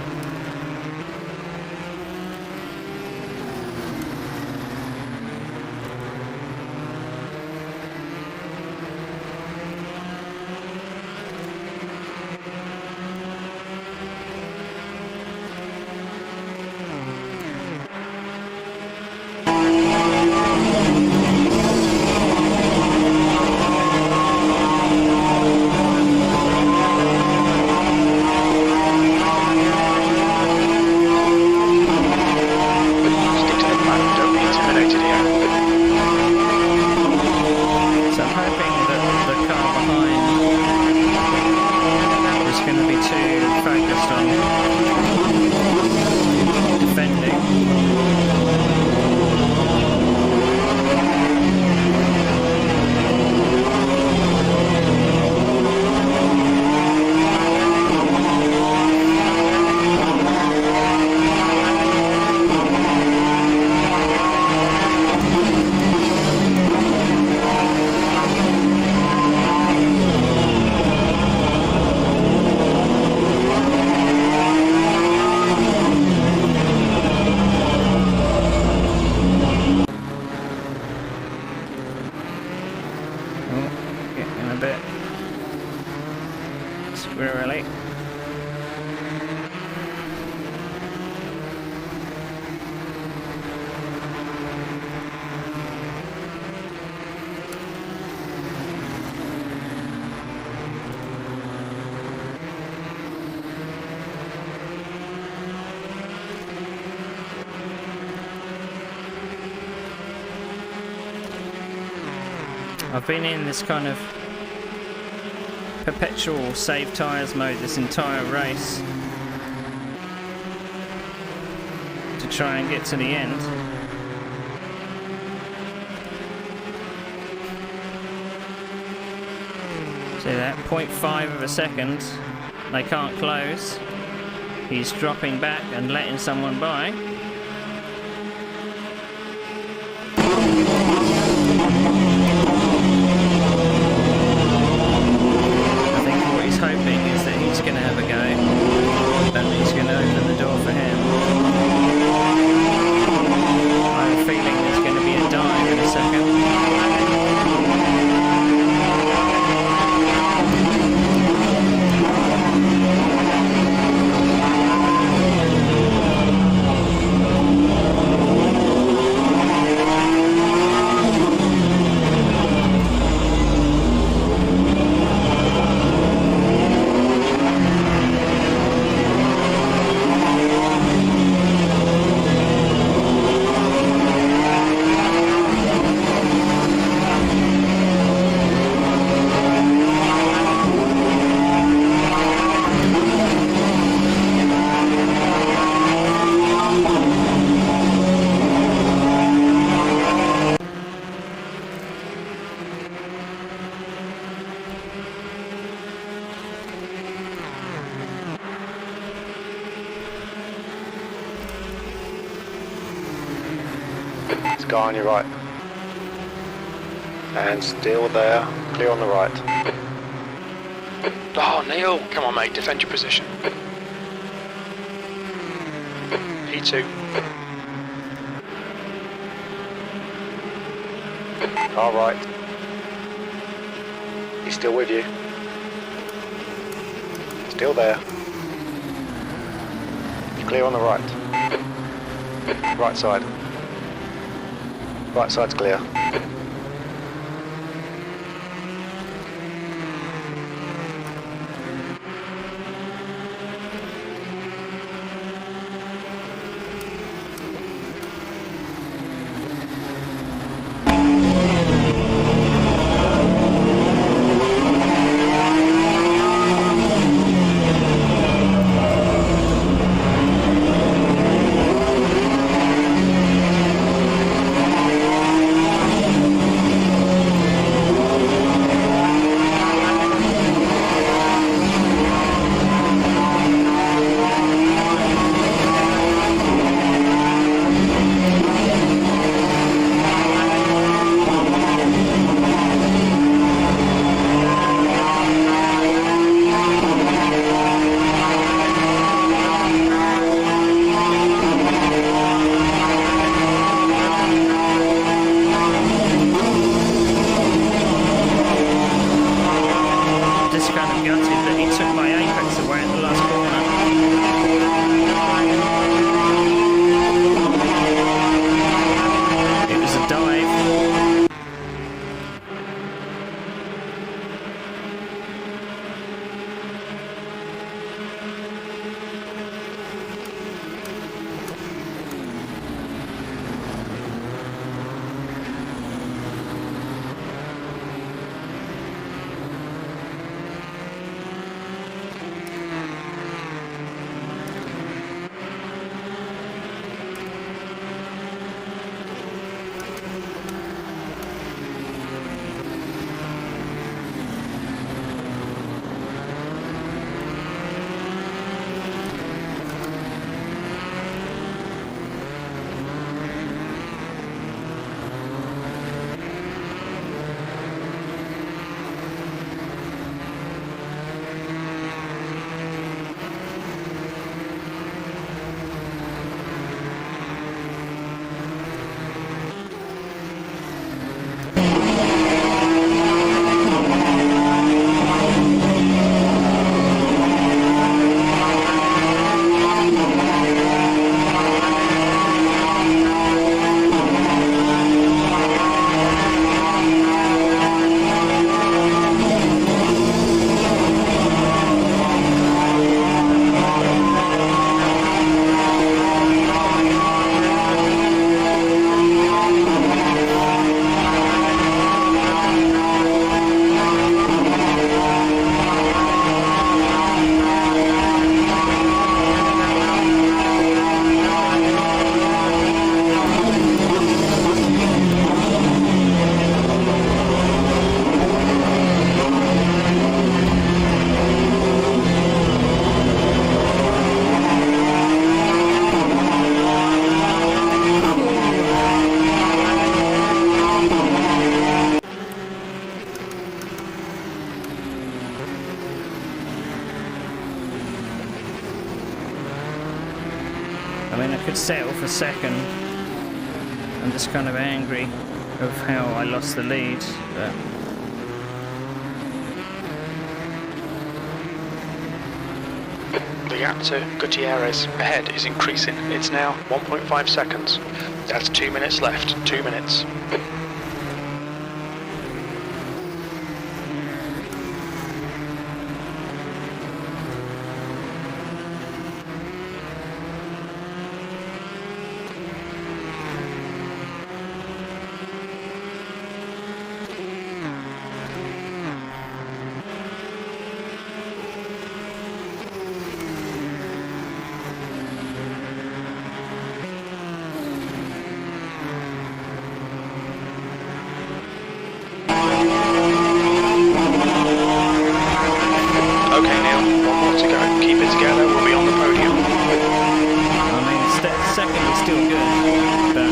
Squirrely. I've been in this kind of perpetual save tyres mode this entire race to try and get to the end. See that? 0.5 of a second. They can't close. He's dropping back and letting someone by. There's a guy on your right. And still there, clear on the right. Oh, Neil! Come on, mate, defend your position. P2. All right. He's still with you. Still there. Clear on the right. Right side. Right side's clear. I mean, I could settle for second. I'm just kind of angry of how I lost the lead, but the gap to Gutierrez ahead is increasing. It's now 1.5 seconds. That's 2 minutes left. 2 minutes. Okay, Neil, one more to go. Keep it together, we'll be on the podium. I mean, second is still good, but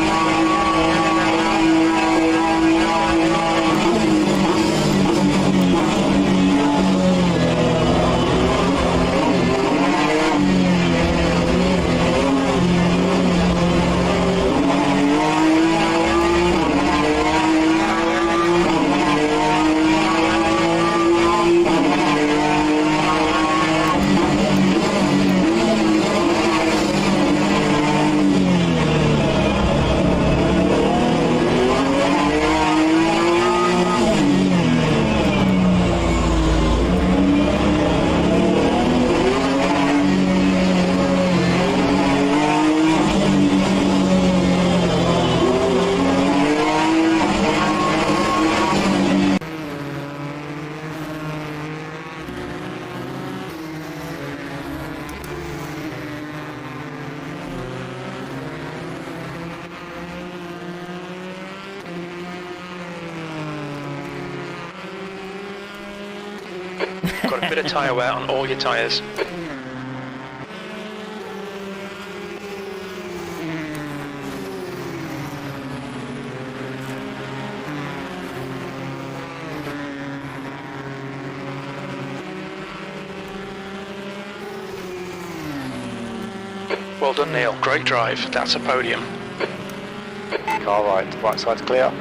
got a bit of tyre wear on all your tyres. Well done, Neil. Great drive. That's a podium. Car right side's clear.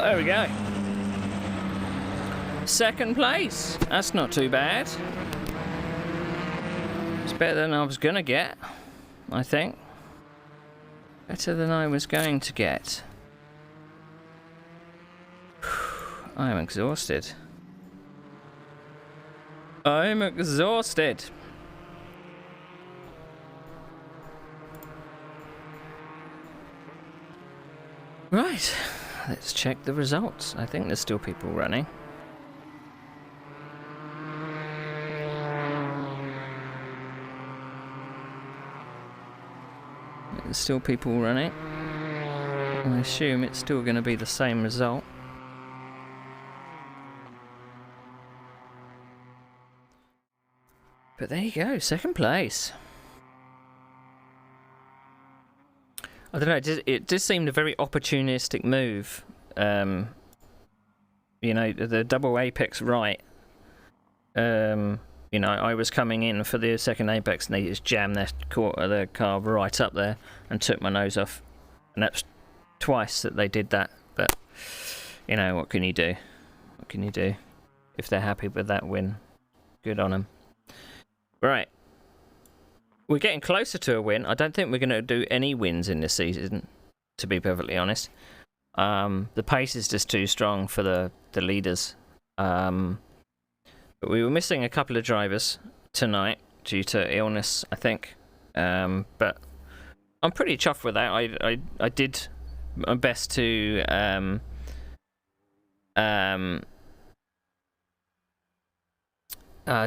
There we go. Second place. That's not too bad. It's better than I was gonna get, I think. Better than I was going to get. I'm exhausted. I'm exhausted. Right, let's check the results. I think there's still people running. There's still people running. I assume it's still going to be the same result. But there you go, second place. I don't know, it just seemed a very opportunistic move. You know, the double apex right. You know, I was coming in for the second apex and they just jammed their car right up there and took my nose off. And that's twice that they did that. But, you know, what can you do? What can you do? If they're happy with that win, good on them. Right. We're getting closer to a win. I don't think we're going to do any wins in this season, to be perfectly honest. The pace is just too strong for the leaders. But we were missing a couple of drivers tonight due to illness, I think. But I'm pretty chuffed with that. I did my best to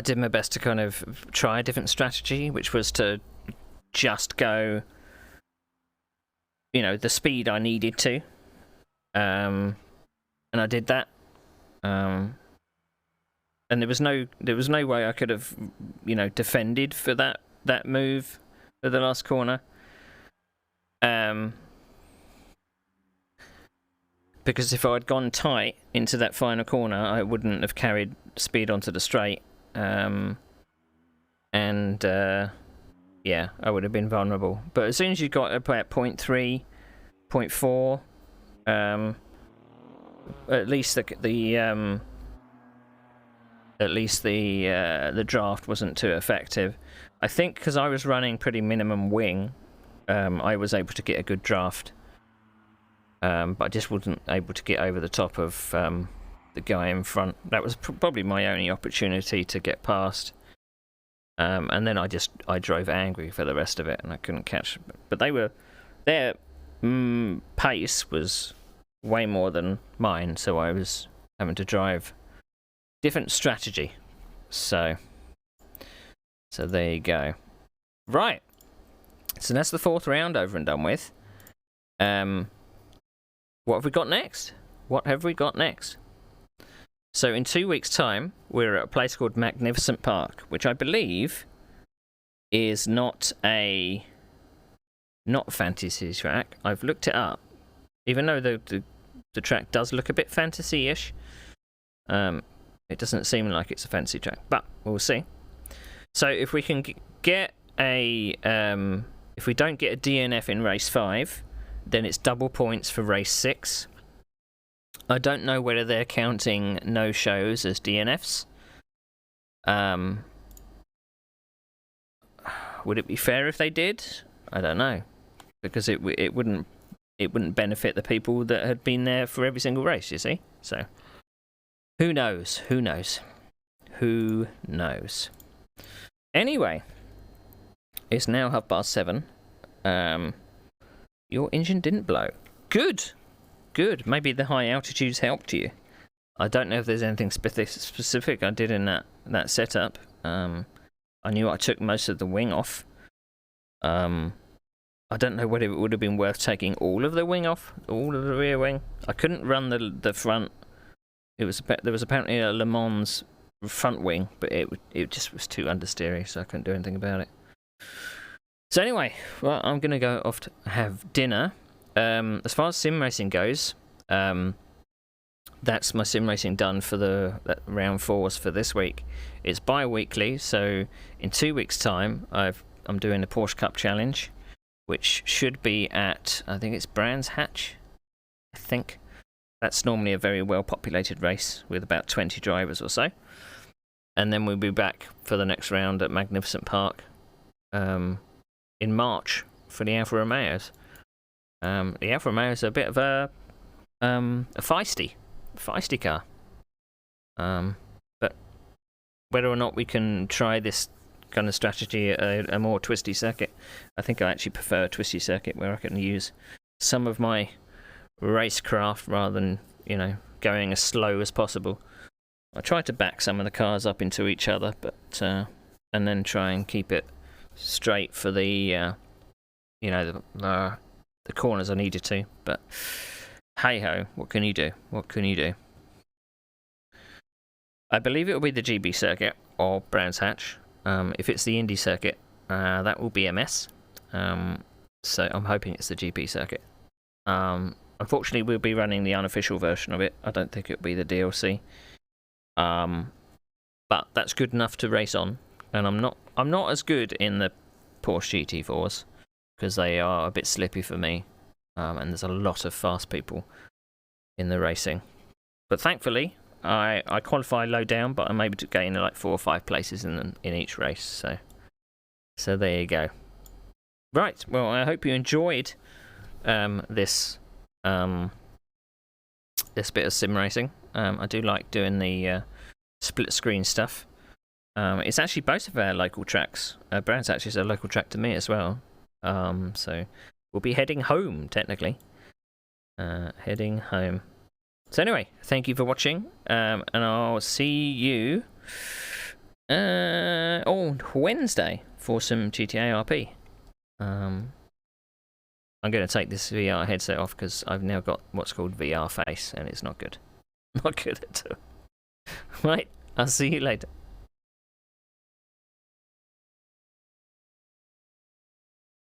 did my best to kind of try a different strategy, which was to just go, you know, the speed I needed to, and I did that. And there was no way I could have, you know, defended for that move for the last corner. Because if I had gone tight into that final corner, I wouldn't have carried speed onto the straight. Yeah, I would have been vulnerable. But as soon as you got about 0.3, 0.4, at least the draft wasn't too effective. I think because I was running pretty minimum wing, I was able to get a good draft. But I just wasn't able to get over the top of the guy in front. That was probably my only opportunity to get past. And then I drove angry for the rest of it, and I couldn't catch. But their pace was way more than mine, so I was having to drive different strategy. So there you go. Right. So that's the fourth round over and done with. What have we got next? What have we got next? So in 2 weeks' time, we're at a place called Magnificent Park, which I believe is not a fantasy track. I've looked it up. Even though the track does look a bit fantasy-ish, it doesn't seem like it's a fantasy track, but we'll see. So if we can get a if we don't get a DNF in race 5, then it's double points for race 6. I don't know whether they're counting no-shows as DNFs. Would it be fair if they did? I don't know, because it wouldn't benefit the people that had been there for every single race. You see, so who knows? Who knows? Who knows? Anyway, it's now 7:30. Your engine didn't blow. Good. Good. Maybe the high altitudes helped you. I don't know if there's anything specific I did in that setup. I knew I took most of the wing off. I don't know whether it would have been worth taking all of the wing off, all of the rear wing. I couldn't run the front. There was apparently a Le Mans front wing, but it just was too understeery, so I couldn't do anything about it. So anyway, well, I'm going to go off to have dinner. As far as sim racing goes, that's my sim racing done for the round 4s for this week. It's bi-weekly, so in 2 weeks' time, I'm doing the Porsche Cup Challenge, which should be at, I think it's Brands Hatch, I think. That's normally a very well-populated race with about 20 drivers or so. And then we'll be back for the next round at Magnificent Park in March for the Alfa Romeos. The Alfa Romeos are a bit of a feisty car. But whether or not we can try this kind of strategy at a more twisty circuit, I think I actually prefer a twisty circuit where I can use some of my racecraft rather than, going as slow as possible. I try to back some of the cars up into each other, but and then try and keep it straight for the the corners I needed to. But hey ho, what can you do? I believe it will be the GB circuit or Brands Hatch. If it's the Indy circuit, that will be a mess. So I'm hoping it's the GP circuit. Unfortunately, we'll be running the unofficial version of it. I don't think it'll be the DLC. But that's good enough to race on. And I'm not as good in the Porsche GT4s because they are a bit slippy for me. And there's a lot of fast people in the racing. But thankfully, I qualify low down, but I'm able to gain like 4 or 5 places in each race. So there you go. Right. Well, I hope you enjoyed this bit of sim racing. I do like doing the split screen stuff. It's actually both of our local tracks. Brands actually is a local track to me as well. So we'll be heading home technically. Heading home. So anyway, thank you for watching, and I'll see you on Wednesday for some GTA RP. I'm going to take this VR headset off because I've now got what's called VR face, and it's not good. Not good at all. Right, I'll see you later.